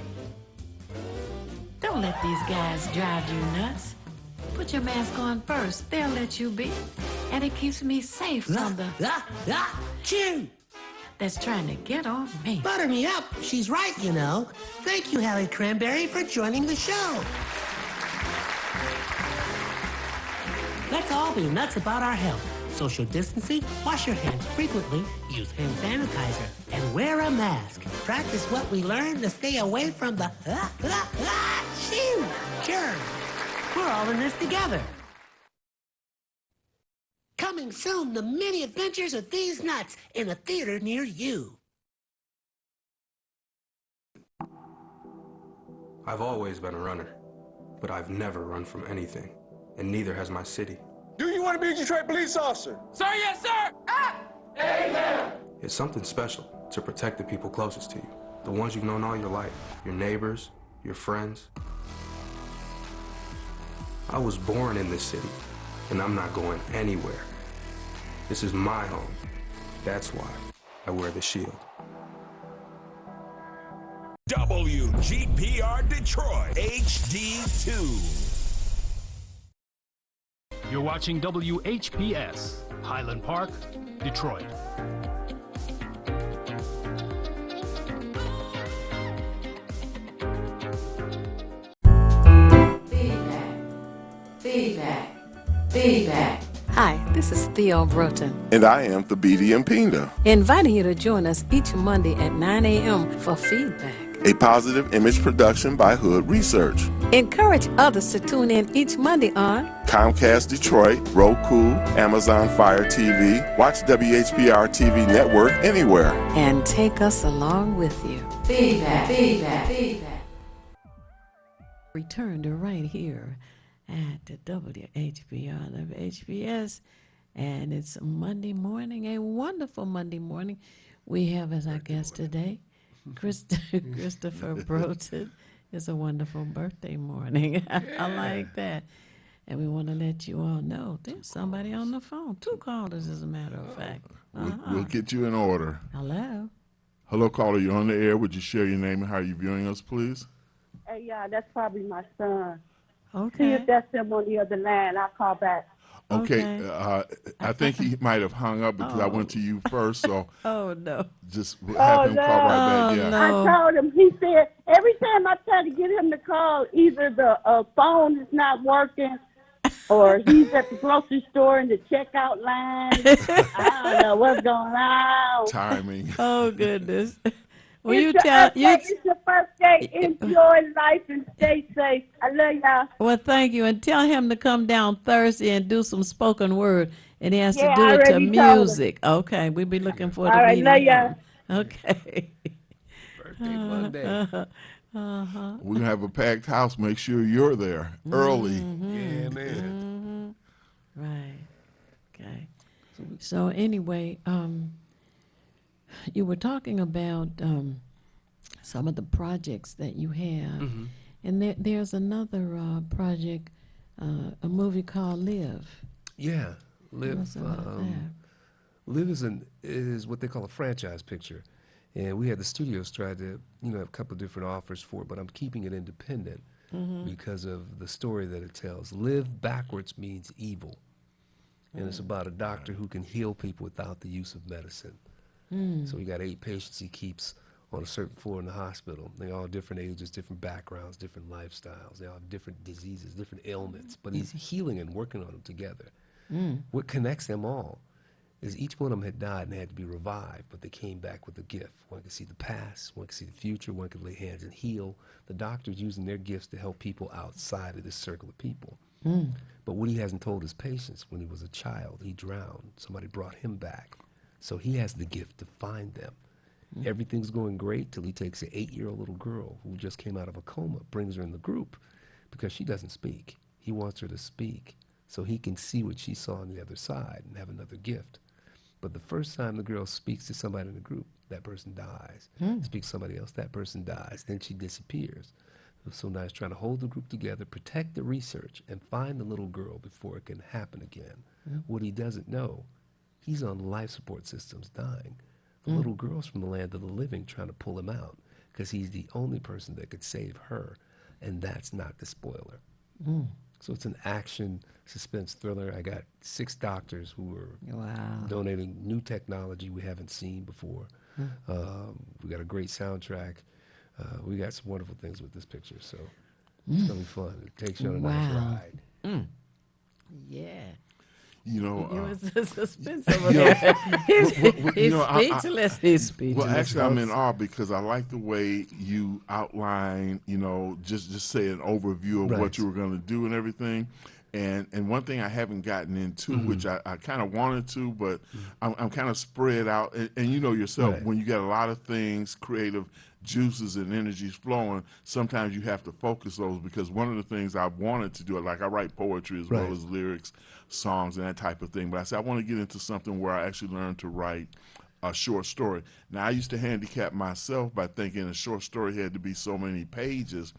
Don't let these guys drive you nuts. Put your mask on first. They'll let you be. And it keeps me safe from the chew that's trying to get on me. Butter me up. She's right, you know. Thank you, Hallie Cranberry, for joining the show. Let's all be nuts about our health. Social distancing, wash your hands frequently, use hand sanitizer, and wear a mask. Practice what we learned to stay away from the chew germs. We're all in this together. Coming soon, the many adventures of these nuts in a theater near you. I've always been a runner, but I've never run from anything, and neither has my city. Do you want to be a Detroit police officer? Sir, yes, sir. Amen. It's something special to protect the people closest to you, the ones you've known all your life, your neighbors, your friends. I was born in this city, and I'm not going anywhere. This is my home. That's why I wear the shield. WGPR Detroit HD2. You're watching WHPS, Highland Park, Detroit. Feedback. Hi, this is Theo Broughton, And I am the BD Pinda, inviting you to join us each Monday at 9 a.m. for feedback. a positive image production by Hood Research. Encourage others to tune in each Monday on Comcast Detroit, Roku, Amazon Fire TV, watch WHPR TV Network anywhere. and take us along with you. Feedback. Return to right here at the WHPS, and it's Monday morning, a wonderful Monday morning. We have as our guest today, Christopher Broughton. It's a wonderful birthday morning. I like that. And we want to let you all know there's somebody on the phone. 2 callers, as a matter of fact. We'll get you in order. Hello. Hello, caller. You're on the air. Would you share your name and how you're viewing us, please? Hey, yeah, that's probably my son. See Okay. if that's him on the other line. I'll call back. Okay. I think he might have hung up because I went to you first, so Oh, no. just have him call right back. Yeah. I told him. He said every time I try to get him to call, either the phone is not working or he's at the grocery store in the checkout line. I don't know what's going on. Timing. Oh, goodness. Will It's you your tell birthday. you? It's your birthday. Enjoy life and stay safe. I love y'all. Well, thank you, and tell him to come down Thursday and do some spoken word, and he has Yeah, to do I it to already told him. music. Okay, we'll be looking forward All to right, meeting love him. y'all. Okay. Birthday Monday. Uh-huh. We're going to have a packed house. Make sure you're there early. Yeah, man. Right. Okay. So anyway, you were talking about some of the projects that you have, and there's another project, a movie called Live. Yeah, Live. What's about that? Live is what they call a franchise picture, and we had the studios try to have a couple of different offers for it, but I'm keeping it independent because of the story that it tells. Live backwards means evil, and it's about a doctor who can heal people without the use of medicine. So we got 8 patients he keeps on a certain floor in the hospital. They all different ages, different backgrounds, different lifestyles. They all have different diseases, different ailments, but he's healing and working on them together. What connects them all is each one of them had died and they had to be revived, but they came back with a gift. One could see the past, one could see the future, one could lay hands and heal. The doctor's using their gifts to help people outside of this circle of people. But what he hasn't told his patients, when he was a child, he drowned. Somebody brought him back. So he has the gift to find them. Everything's going great till he takes an 8-year-old little girl who just came out of a coma, brings her in the group because she doesn't speak. He wants her to speak so he can see what she saw on the other side and have another gift. But the first time the girl speaks to somebody in the group, that person dies. Speaks to somebody else, that person dies. Then she disappears. So now he's trying to hold the group together, protect the research, and find the little girl before it can happen again. What he doesn't know, he's on life support systems dying. The little girl's from the land of the living trying to pull him out because he's the only person that could save her, and that's not the spoiler. So it's an action suspense thriller. I got 6 doctors who are donating new technology we haven't seen before. We got a great soundtrack. We got some wonderful things with this picture, so it's going to be fun. It takes you on a nice ride. Yeah. You know, it was a suspense over there. He's speechless. He's speechless. Well, actually, I'm in awe because I like the way you outline, just say an overview of what you were going to do and everything. And one thing I haven't gotten into, which I kind of wanted to, but I'm kind of spread out. And you know yourself, when you got a lot of things, creative juices and energies flowing, sometimes you have to focus those, because one of the things I wanted to do, like I write poetry as well as lyrics, songs, and that type of thing. But I said I want to get into something where I actually learn to write a short story. Now, I used to handicap myself by thinking a short story had to be so many pages.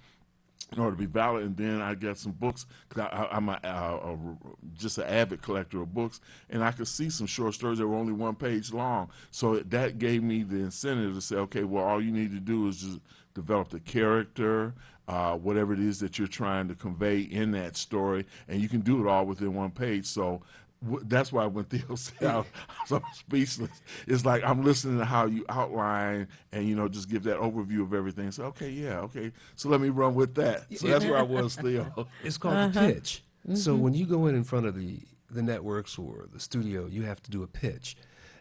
in order to be valid. And then I got some books, because I'm just an avid collector of books, and I could see some short stories that were only 1 page long. So that gave me the incentive to say, okay, well, all you need to do is just develop the character, whatever it is that you're trying to convey in that story, and you can do it all within 1 page. So that's why when Theo said I was speechless, it's like I'm listening to how you outline and, just give that overview of everything. So, okay, so let me run with that. So that's where I was, Theo. It's called the pitch. So when you go in front of the networks or the studio, you have to do a pitch.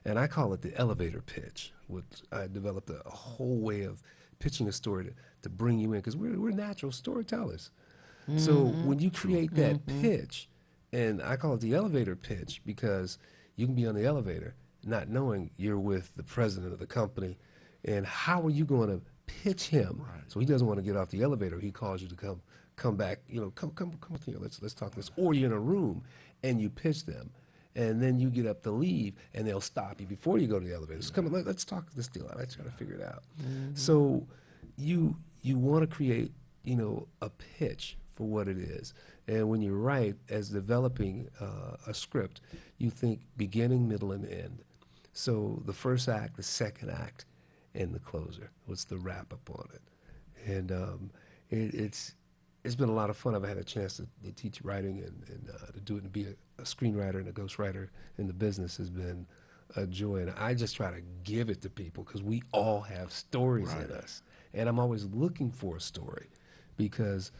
And I call it the elevator pitch, which I developed a whole way of pitching a story to bring you in, because we're natural storytellers. So when you create that pitch, and I call it the elevator pitch, because you can be on the elevator not knowing you're with the president of the company, and how are you going to pitch him? Right. So he doesn't want to get off the elevator. He calls you to come back. Come with me. Let's talk this. Or you're in a room and you pitch them, and then you get up to leave, and they'll stop you before you go to the elevator. So come on, let's talk this deal out. Let's try to figure it out. So you want to create a pitch for what it is. And when you write, as developing a script, you think beginning, middle, and end. So the first act, the second act, and the closer. What's the wrap up on it? And it's been a lot of fun. I've had a chance to teach writing and to do it and be a screenwriter and a ghostwriter in the business has been a joy. And I just try to give it to people, because we all have stories in us. And I'm always looking for a story, because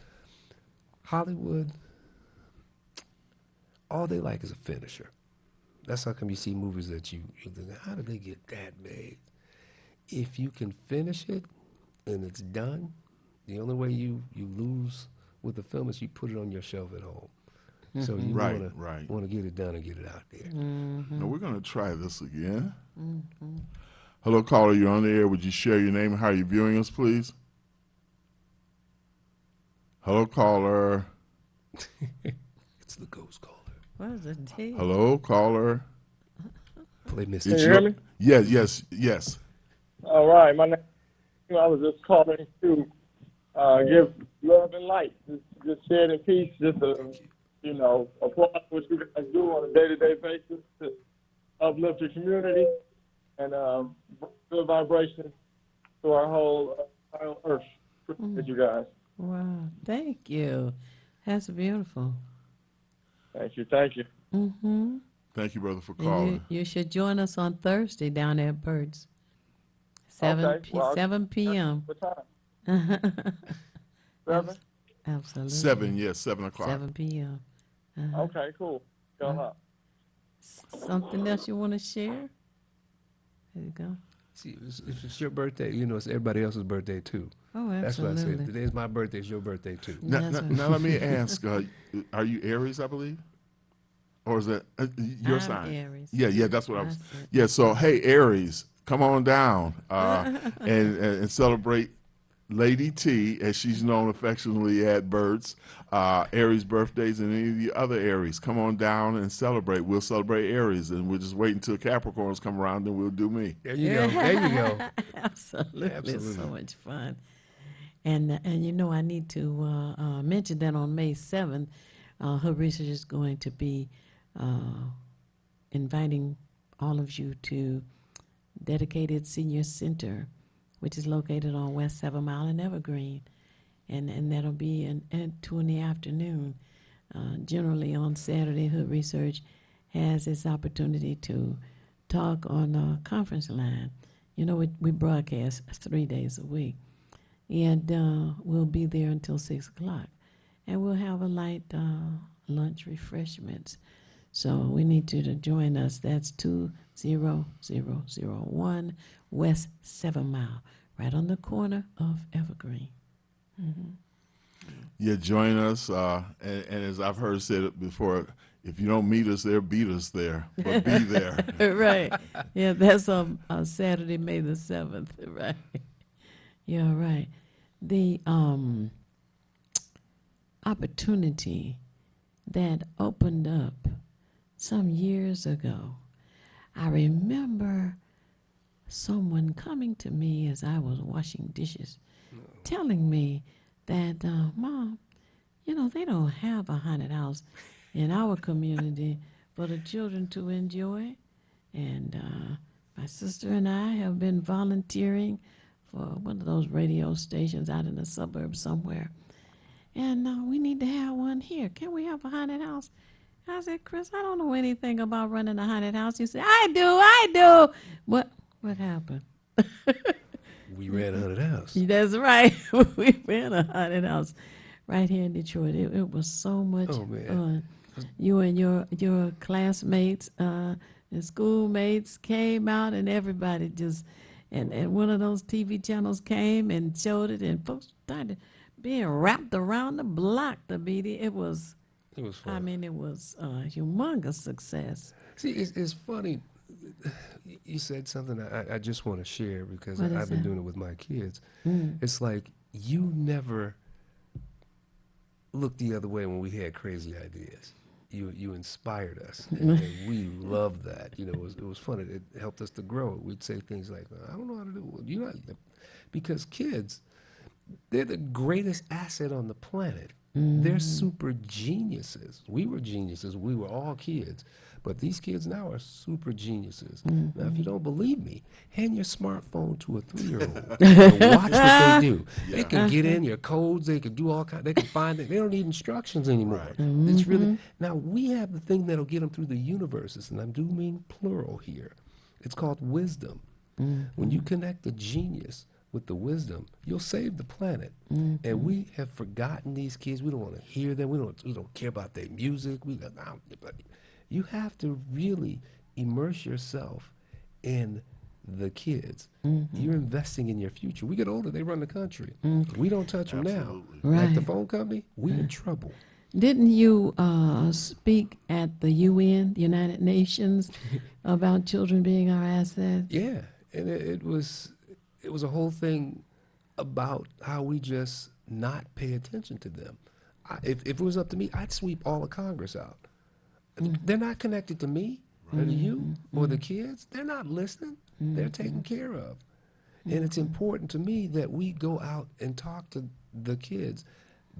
Hollywood, all they like is a finisher. That's how come you see movies that you think, how did they get that made? If you can finish it and it's done, the only way you lose with the film is you put it on your shelf at home. So you want to get it done and get it out there. Now we're going to try this again. Hello, caller, you're on the air. Would you share your name and how you're viewing us, please? Hello, caller. It's the ghost caller. What is it? Hello, caller. Play Mr. Can you hear me? Yes. All right, my name. I was just calling to give love and light, just share it in peace, just to applaud what you guys do on a day-to-day basis to uplift your community and good vibration to our whole earth. Appreciate you guys. Wow, thank you. That's beautiful. Thank you. Thank you, brother, for calling. You should join us on Thursday down at Bird's. 7 p.m. What time? 7? Absolutely. 7 o'clock. 7 p.m. Okay, cool. Go up. Something else you want to share? There you go. See, if it's your birthday, it's everybody else's birthday too. Oh, absolutely. That's what I said. Today's my birthday. It's your birthday too. Now let me ask: are you Aries, I believe, or is that your sign? Aries. Yeah, that's what I was. Yeah, so hey, Aries, come on down and celebrate Lady T, as she's known affectionately at Bird's, Aries birthdays, and any of the other Aries. Come on down and celebrate. We'll celebrate Aries, and we'll just wait until Capricorns come around, then we'll do me. There you go. There you go. Absolutely. It's so much fun. And I need to mention that on May 7th, Hood Research is going to be inviting all of you to Dedicated Senior Center, which is located on West 7 Mile and Evergreen. And that'll be at 2 in the afternoon. Generally on Saturday, Hood Research has its opportunity to talk on a conference line. We broadcast 3 days a week. And we'll be there until 6 o'clock. And we'll have a light lunch refreshments. So we need you to join us. That's 20001 West 7 Mile, right on the corner of Evergreen. Yeah, join us. And as I've heard said before, if you don't meet us there, beat us there. But be there. Right. Yeah, that's on Saturday, May the 7th. Right. Yeah, right. The opportunity that opened up some years ago, I remember someone coming to me as I was washing dishes, telling me that, Mom, they don't have a haunted house in our community for the children to enjoy. And my sister and I have been volunteering for one of those radio stations out in the suburbs somewhere. And we need to have one here. Can we have a haunted house? I said, Chris, I don't know anything about running a haunted house. You said, I do. What happened? We ran a haunted house. That's right. We ran a haunted house right here in Detroit. It was so much fun. You and your classmates and schoolmates came out, and everybody just, and one of those TV channels came and showed it, and folks started being wrapped around the block, the media. It was fun. I mean, it was a humongous success. See, it's funny. You said something I just want to share because What is I've been that? doing it with my kids. Mm. It's like you never looked the other way when we had crazy ideas. You inspired us, and we loved that. It was fun. It helped us to grow. We'd say things like, "I don't know how to do it." Because kids, they're the greatest asset on the planet. They're super geniuses. We were geniuses. We were all kids. But these kids now are super geniuses. Now, if you don't believe me, hand your smartphone to a 3-year-old and watch what they do. Yeah. They can get in your codes. They can do all kinds. They can find it. They don't need instructions anymore. It's really now we have the thing that'll get them through the universes, and I do mean plural here. It's called wisdom. When you connect the genius with the wisdom, you'll save the planet. And we have forgotten these kids. We don't want to hear them. We don't care about their music. You have to really immerse yourself in the kids. You're investing in your future. We get older, they run the country. We don't touch them now. Like the phone company, we in trouble. Didn't you speak at the UN, the United Nations, about children being our assets? Yeah, and it was a whole thing about how we just not pay attention to them. If it was up to me, I'd sweep all of Congress out. They're not connected to me or to you or the kids. They're not listening. They're taken care of. And it's important to me that we go out and talk to the kids,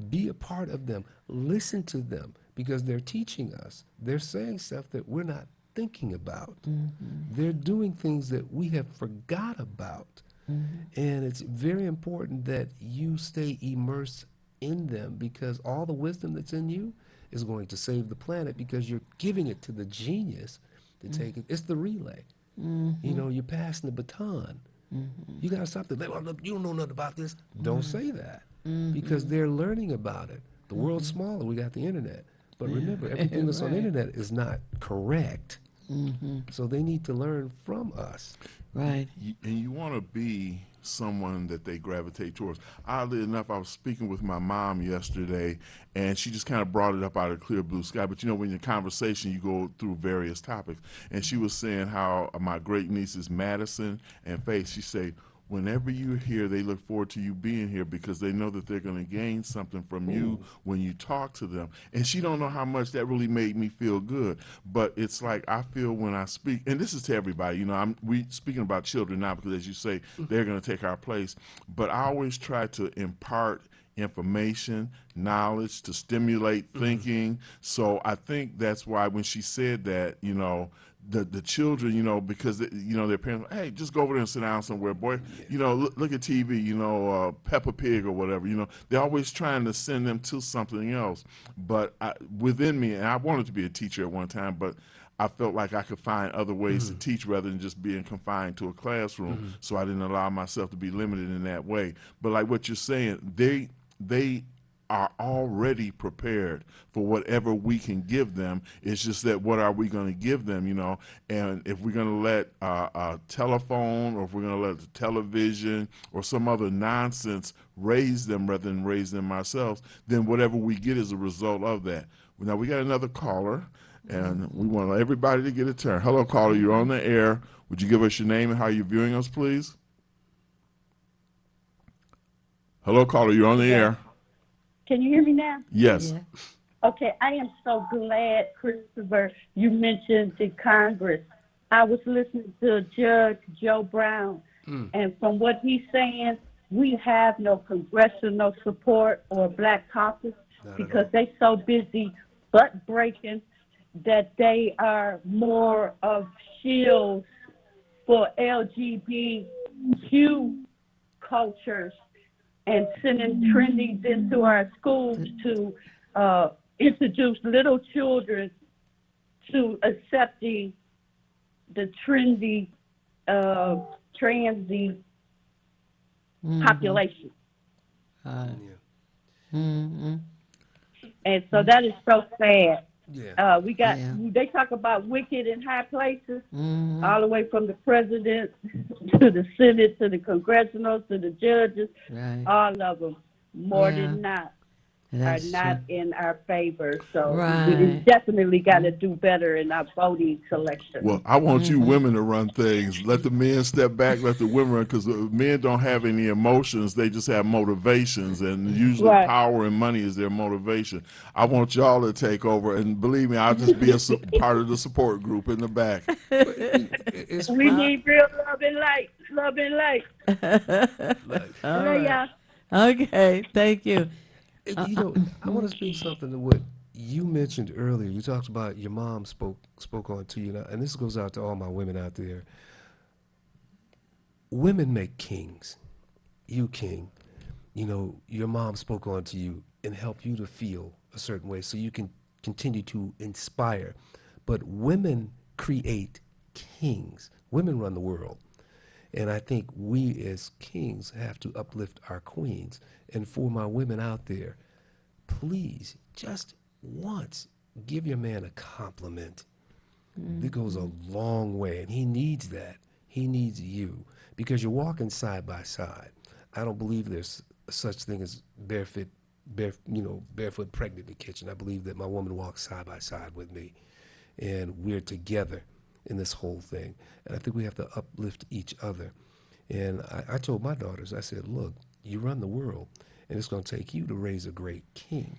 be a part of them, listen to them, because they're teaching us. They're saying stuff that we're not thinking about. They're doing things that we have forgot about. And it's very important that you stay immersed in them, because all the wisdom that's in you is going to save the planet, because you're giving it to the genius to take it. It's the relay. You're passing the baton. You got to stop the, you don't know nothing about this. Don't say that, because they're learning about it. The world's smaller. We got the internet. But remember, everything that's on the internet is not correct. So they need to learn from us. Right. And you want to be someone that they gravitate towards. Oddly enough, I was speaking with my mom yesterday, and she just kind of brought it up out of clear blue sky. But when you're in conversation, you go through various topics. And she was saying how my great nieces Madison and Faith, she said, whenever you're here, they look forward to you being here, because they know that they're going to gain something from you when you talk to them. And she don't know how much that really made me feel good. But it's like I feel when I speak, and this is to everybody, we speaking about children now, because as you say, they're going to take our place. But I always try to impart information, knowledge, to stimulate thinking. So I think that's why when she said that, the children, because their parents, hey, just go over there and sit down somewhere, boy. Look at TV, Peppa Pig or whatever. They're always trying to send them to something else. But within me, and I wanted to be a teacher at one time, but I felt like I could find other ways to teach rather than just being confined to a classroom. So I didn't allow myself to be limited in that way. But like what you're saying, they are already prepared for whatever we can give them. It's just that what are we going to give them, and if we're going to let a telephone, or if we're going to let the television or some other nonsense raise them rather than raise them ourselves, then whatever we get is a result of that. Now we got another caller, and we want everybody to get a turn. Hello, caller, you're on the air. Would you give us your name and how you're viewing us, please? Hello, caller, you're on the air. Can you hear me now? Yes. Okay, I am so glad, Christopher, you mentioned the Congress. I was listening to Judge Joe Brown, and from what he's saying, we have no congressional support or Black caucus because they so busy butt breaking that they are more of shields for LGBTQ cultures and sending trendies into our schools to introduce little children to accepting the trendy, transy population. And so that is so sad. We got they talk about wicked in high places, all the way from the president to the Senate to the congressional to the judges, all of them more than not are not in our favor. So we definitely got to do better in our voting selection. Well, I want you women to run things. Let the men step back, let the women run, because men don't have any emotions. They just have motivations, and usually power and money is their motivation. I want y'all to take over, and believe me, I'll just be a part of the support group in the back. We need real love and light. Love and light. All right. Okay, thank you. You know, I want to speak something to what you mentioned earlier. You talked about your mom spoke on to you, and this goes out to all my women out there. Women make kings. You king. You know, your mom spoke on to you and helped you to feel a certain way so you can continue to inspire. But women create kings. Women run the world. And I think we as kings have to uplift our queens. And for my women out there, please, just once, give your man a compliment. It goes a long way, and he needs that. He needs you because you're walking side by side. I don't believe there's such thing as barefoot pregnant in the kitchen. I believe that my woman walks side by side with me, and we're together in this whole thing. And I think we have to uplift each other. And I told my daughters, I said, look, you run the world, and it's going to take you to raise a great king.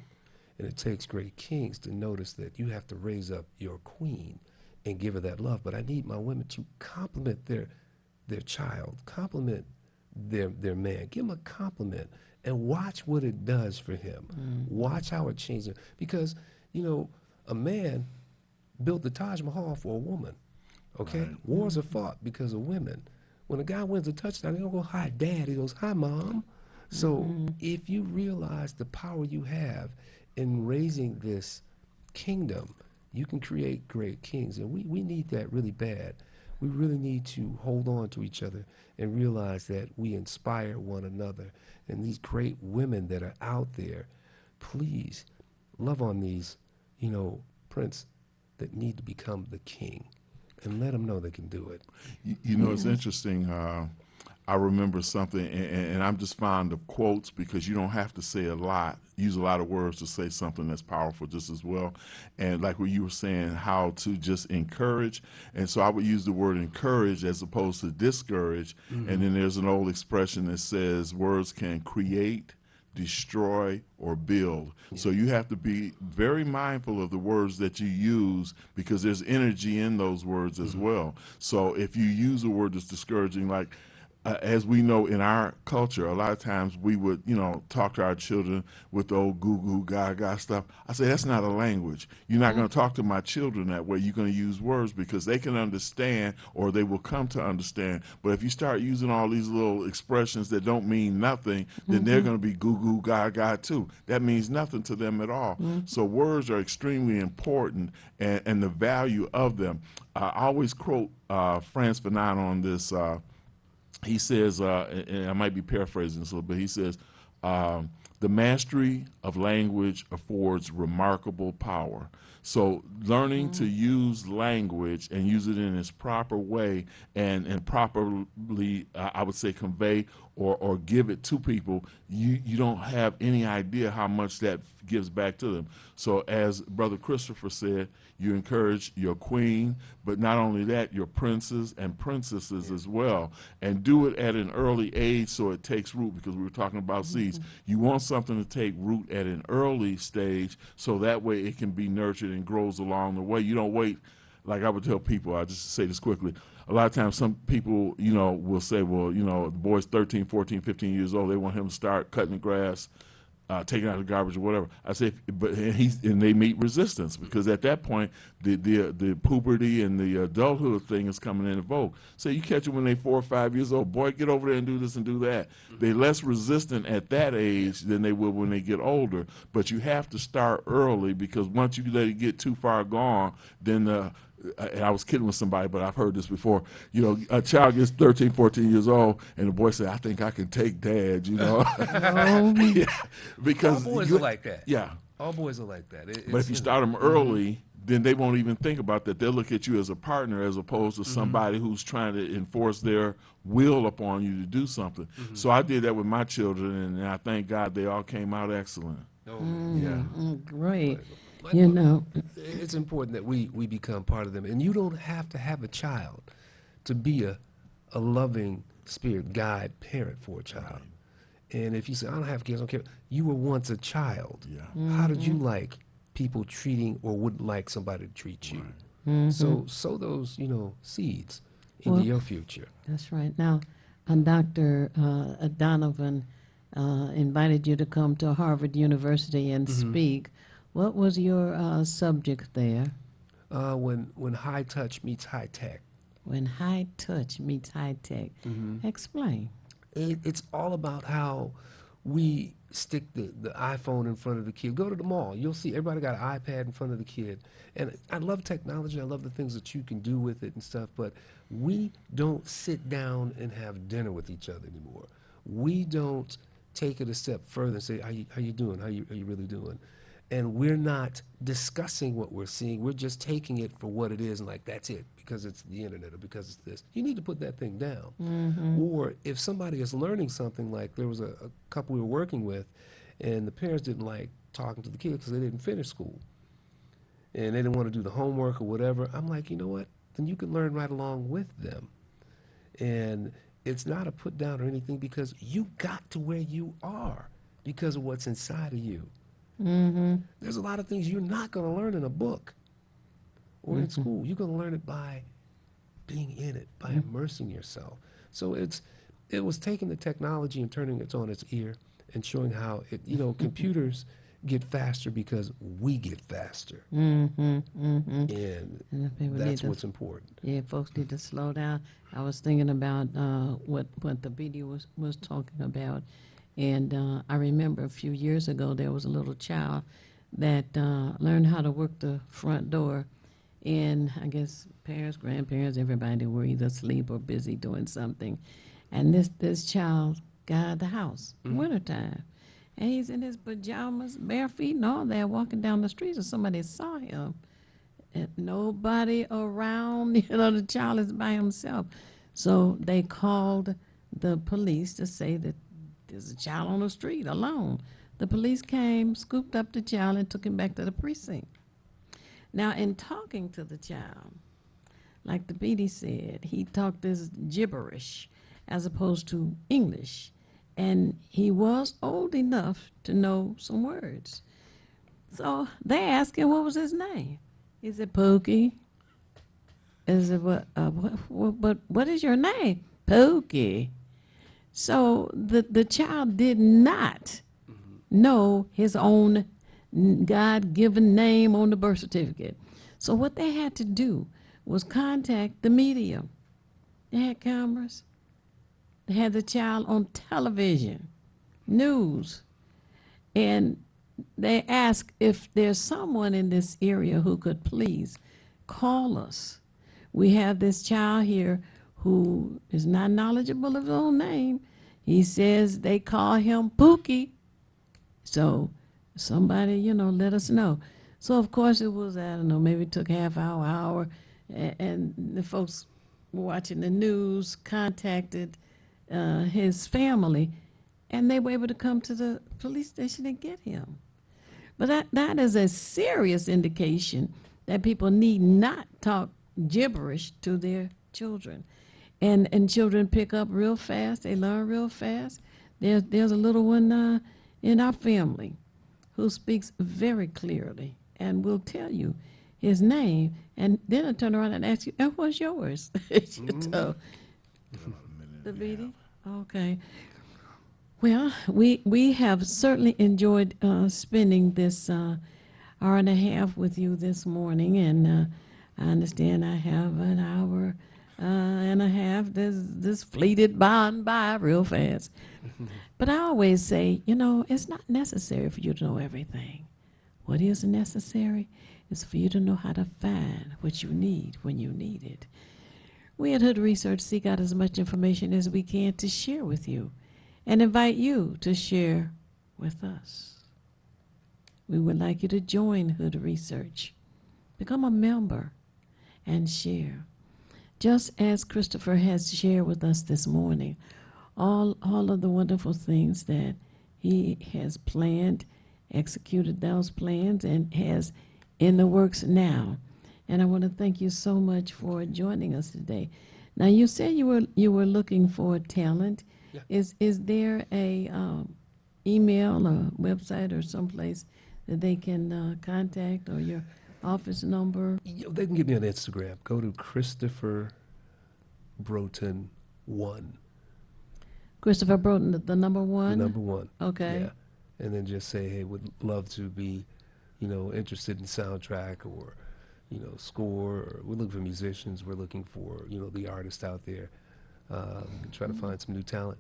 And it takes great kings to notice that you have to raise up your queen and give her that love. But I need my women to compliment their child, compliment their man, give him a compliment, and watch what it does for him. Watch how it changes him. Because, you know, a man built the Taj Mahal for a woman. Okay? Wars are fought because of women. When a guy wins a touchdown, he don't go, hi, Dad. He goes, hi, Mom. So if you realize the power you have in raising this kingdom, you can create great kings. And we need that really bad. We really need to hold on to each other and realize that we inspire one another. And these great women that are out there, please love on these, you know, prince that need to become the king. And let them know they can do it. You know, it's interesting. I remember something, and I'm just fond of quotes because you don't have to say a lot, use a lot of words to say something that's powerful just as well. And like what you were saying, how to just encourage. And so I would use the word encourage as opposed to discourage. And then there's an old expression that says words can create, destroy, or build. So you have to be very mindful of the words that you use because there's energy in those words as well. So if you use a word that's discouraging, like as we know in our culture, a lot of times we would, you know, talk to our children with the old goo goo gaga stuff. I say that's not a language. You're not going to talk to my children that way. You're going to use words because they can understand or they will come to understand. But if you start using all these little expressions that don't mean nothing, then they're going to be goo goo gaga too. That means nothing to them at all. So words are extremely important and the value of them. I always quote Frantz Fanon on this. He says, and I might be paraphrasing this a little bit, he says, the mastery of language affords remarkable power. So learning to use language and use it in its proper way and properly, I would say, convey or give it to people, you don't have any idea how much that gives back to them. So as Brother Christopher said, you encourage your queen, but not only that, your princes and princesses as well. And do it at an early age so it takes root, because we were talking about seeds. You want something to take root at an early stage so that way it can be nurtured and grows along the way. You don't wait like I would tell people, I just say this quickly, a lot of times some people, will say, well, the boy's 13, 14, 15 years old. They want him to start cutting the grass, taking out the garbage or whatever. I say, and they meet resistance because at that point, the puberty and the adulthood thing is coming into vogue. So you catch them when they're 4 or 5 years old. Boy, get over there and do this and do that. They're less resistant at that age than they will when they get older. But you have to start early because once you let it get too far gone, then and I was kidding with somebody, but I've heard this before. A child gets 13, 14 years old, and the boy says, I think I can take dad, Yeah, because all boys are like that. Yeah. All boys are like that. But if you start them early, then they won't even think about that. They'll look at you as a partner as opposed to somebody who's trying to enforce their will upon you to do something. So I did that with my children, and I thank God they all came out excellent. Great. But, it's important that we become part of them. And you don't have to have a child to be a loving spirit guide parent for a child. And if you say, I don't have kids, I don't care, you were once a child. Yeah. How did you like people treating or wouldn't like somebody to treat you? So sow those, seeds into your future. That's right. Now, Dr. Donovan invited you to come to Harvard University and speak. What was your subject there? When high touch meets high tech. When high touch meets high tech. Explain. It's all about how we stick the iPhone in front of the kid. Go to the mall. You'll see everybody got an iPad in front of the kid. And I love technology. I love the things that you can do with it and stuff. But we don't sit down and have dinner with each other anymore. We don't take it a step further and say, how you doing? How you really doing? And we're not discussing what we're seeing. We're just taking it for what it is and like, that's it, because it's the internet or because it's this. You need to put that thing down. Or if somebody is learning something, like there was a couple we were working with, and the parents didn't like talking to the kids because they didn't finish school. And they didn't want to do the homework or whatever. I'm like, you know what? Then you can learn right along with them. And it's not a put down or anything because you got to where you are because of what's inside of you. There's a lot of things you're not going to learn in a book or in school. You're going to learn it by being in it, by immersing yourself. So it was taking the technology and turning it on its ear and showing how computers get faster because we get faster. And that's what's important. Yeah, folks need to slow down. I was thinking about what the video was talking about. And I remember a few years ago, there was a little child that learned how to work the front door. And I guess parents, grandparents, everybody were either asleep or busy doing something. And this child got out of the house, wintertime. And he's in his pajamas, bare feet and all that, walking down the street, and somebody saw him. And nobody around, the child is by himself. So they called the police to say that there's a child on the street alone. The police came, scooped up the child, and took him back to the precinct. Now, in talking to the child, like the PD said, he talked this gibberish as opposed to English. And he was old enough to know some words. So they asked him what was his name. He said, Pookie. Is it what is your name? Pookie. So the child did not know his own God-given name on the birth certificate. So what they had to do was contact the media. They had cameras. They had the child on television, news. And they asked if there's someone in this area who could please call us. We have this child here who is not knowledgeable of his own name. He says they call him Pookie. So somebody, let us know. So, of course, it was, I don't know, maybe it took half hour, and the folks watching the news contacted his family, and they were able to come to the police station and get him. But that is a serious indication that people need not talk gibberish to their children. And children pick up real fast. They learn real fast. There's a little one in our family who speaks very clearly and will tell you his name, and then I turn around and ask you, and what's yours? So, the BD? Okay. Well, we have certainly enjoyed spending this hour and a half with you this morning, and I understand I have an hour and a half. This fleeted by real fast. But I always say, it's not necessary for you to know everything. What is necessary is for you to know how to find what you need when you need it. We at Hood Research seek out as much information as we can to share with you and invite you to share with us. We would like you to join Hood Research. Become a member and share. Just as Christopher has shared with us this morning, all of the wonderful things that he has planned, executed those plans, and has in the works now. And I want to thank you so much for joining us today. Now, you said you were looking for talent. Yeah. Is there a email or website or someplace that they can contact, or your office number? They can get me on Instagram. Go to Christopher Broughton 1. Christopher Broughton, the number one? The number one. Okay. Yeah. And then just say, hey, would love to be, interested in soundtrack or, score. Or we're looking for musicians. We're looking for, the artists out there. Try to find some new talent.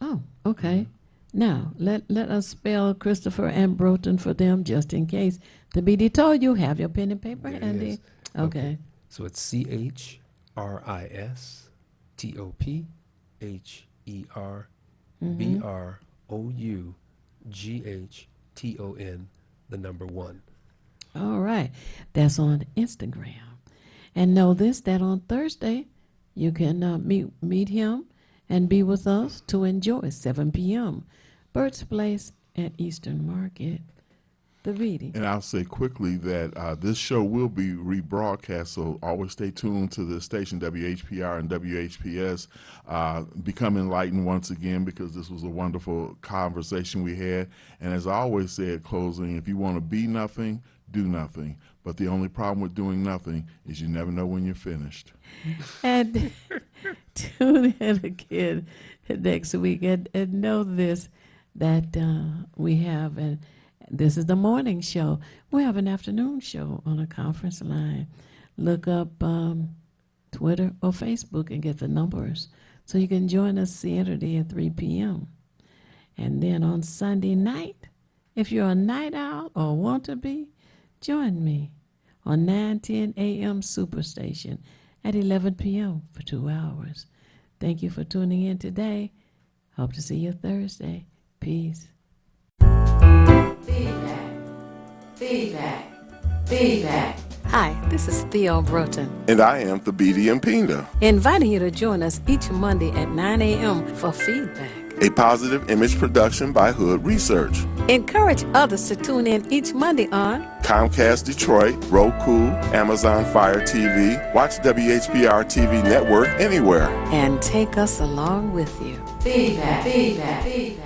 Oh, okay. Now, let us spell Christopher and Broughton for them, just in case. The BD told you, have your pen and paper handy. Okay. So it's CHRISTOPHERBROUGHTON, the number 1. All right. That's on Instagram. And know this, that on Thursday, you can meet him and be with us to enjoy 7 p.m. Burt's Place at Eastern Market. The reading. And I'll say quickly that this show will be rebroadcast, so always stay tuned to the station WHPR and WHPS. Become enlightened once again, because this was a wonderful conversation we had. And as I always say at closing, if you want to be nothing, do nothing. But the only problem with doing nothing is you never know when you're finished. And tune in again next week and know this, that we have, and this is the morning show. We have an afternoon show on a conference line. Look up Twitter or Facebook and get the numbers so you can join us Saturday at 3 p.m. And then on Sunday night, if you're a night owl or want to be, join me on 910 a.m. Superstation at 11 p.m. for 2 hours. Thank you for tuning in today. Hope to see you Thursday. Peace. Feedback. Hi, this is Theo Broughton. And I am the BD Mpinga. Inviting you to join us each Monday at 9 a.m. for Feedback, a positive image production by Hood Research. Encourage others to tune in each Monday on Comcast Detroit, Roku, Amazon Fire TV, watch WHPR TV Network anywhere. And take us along with you. Feedback.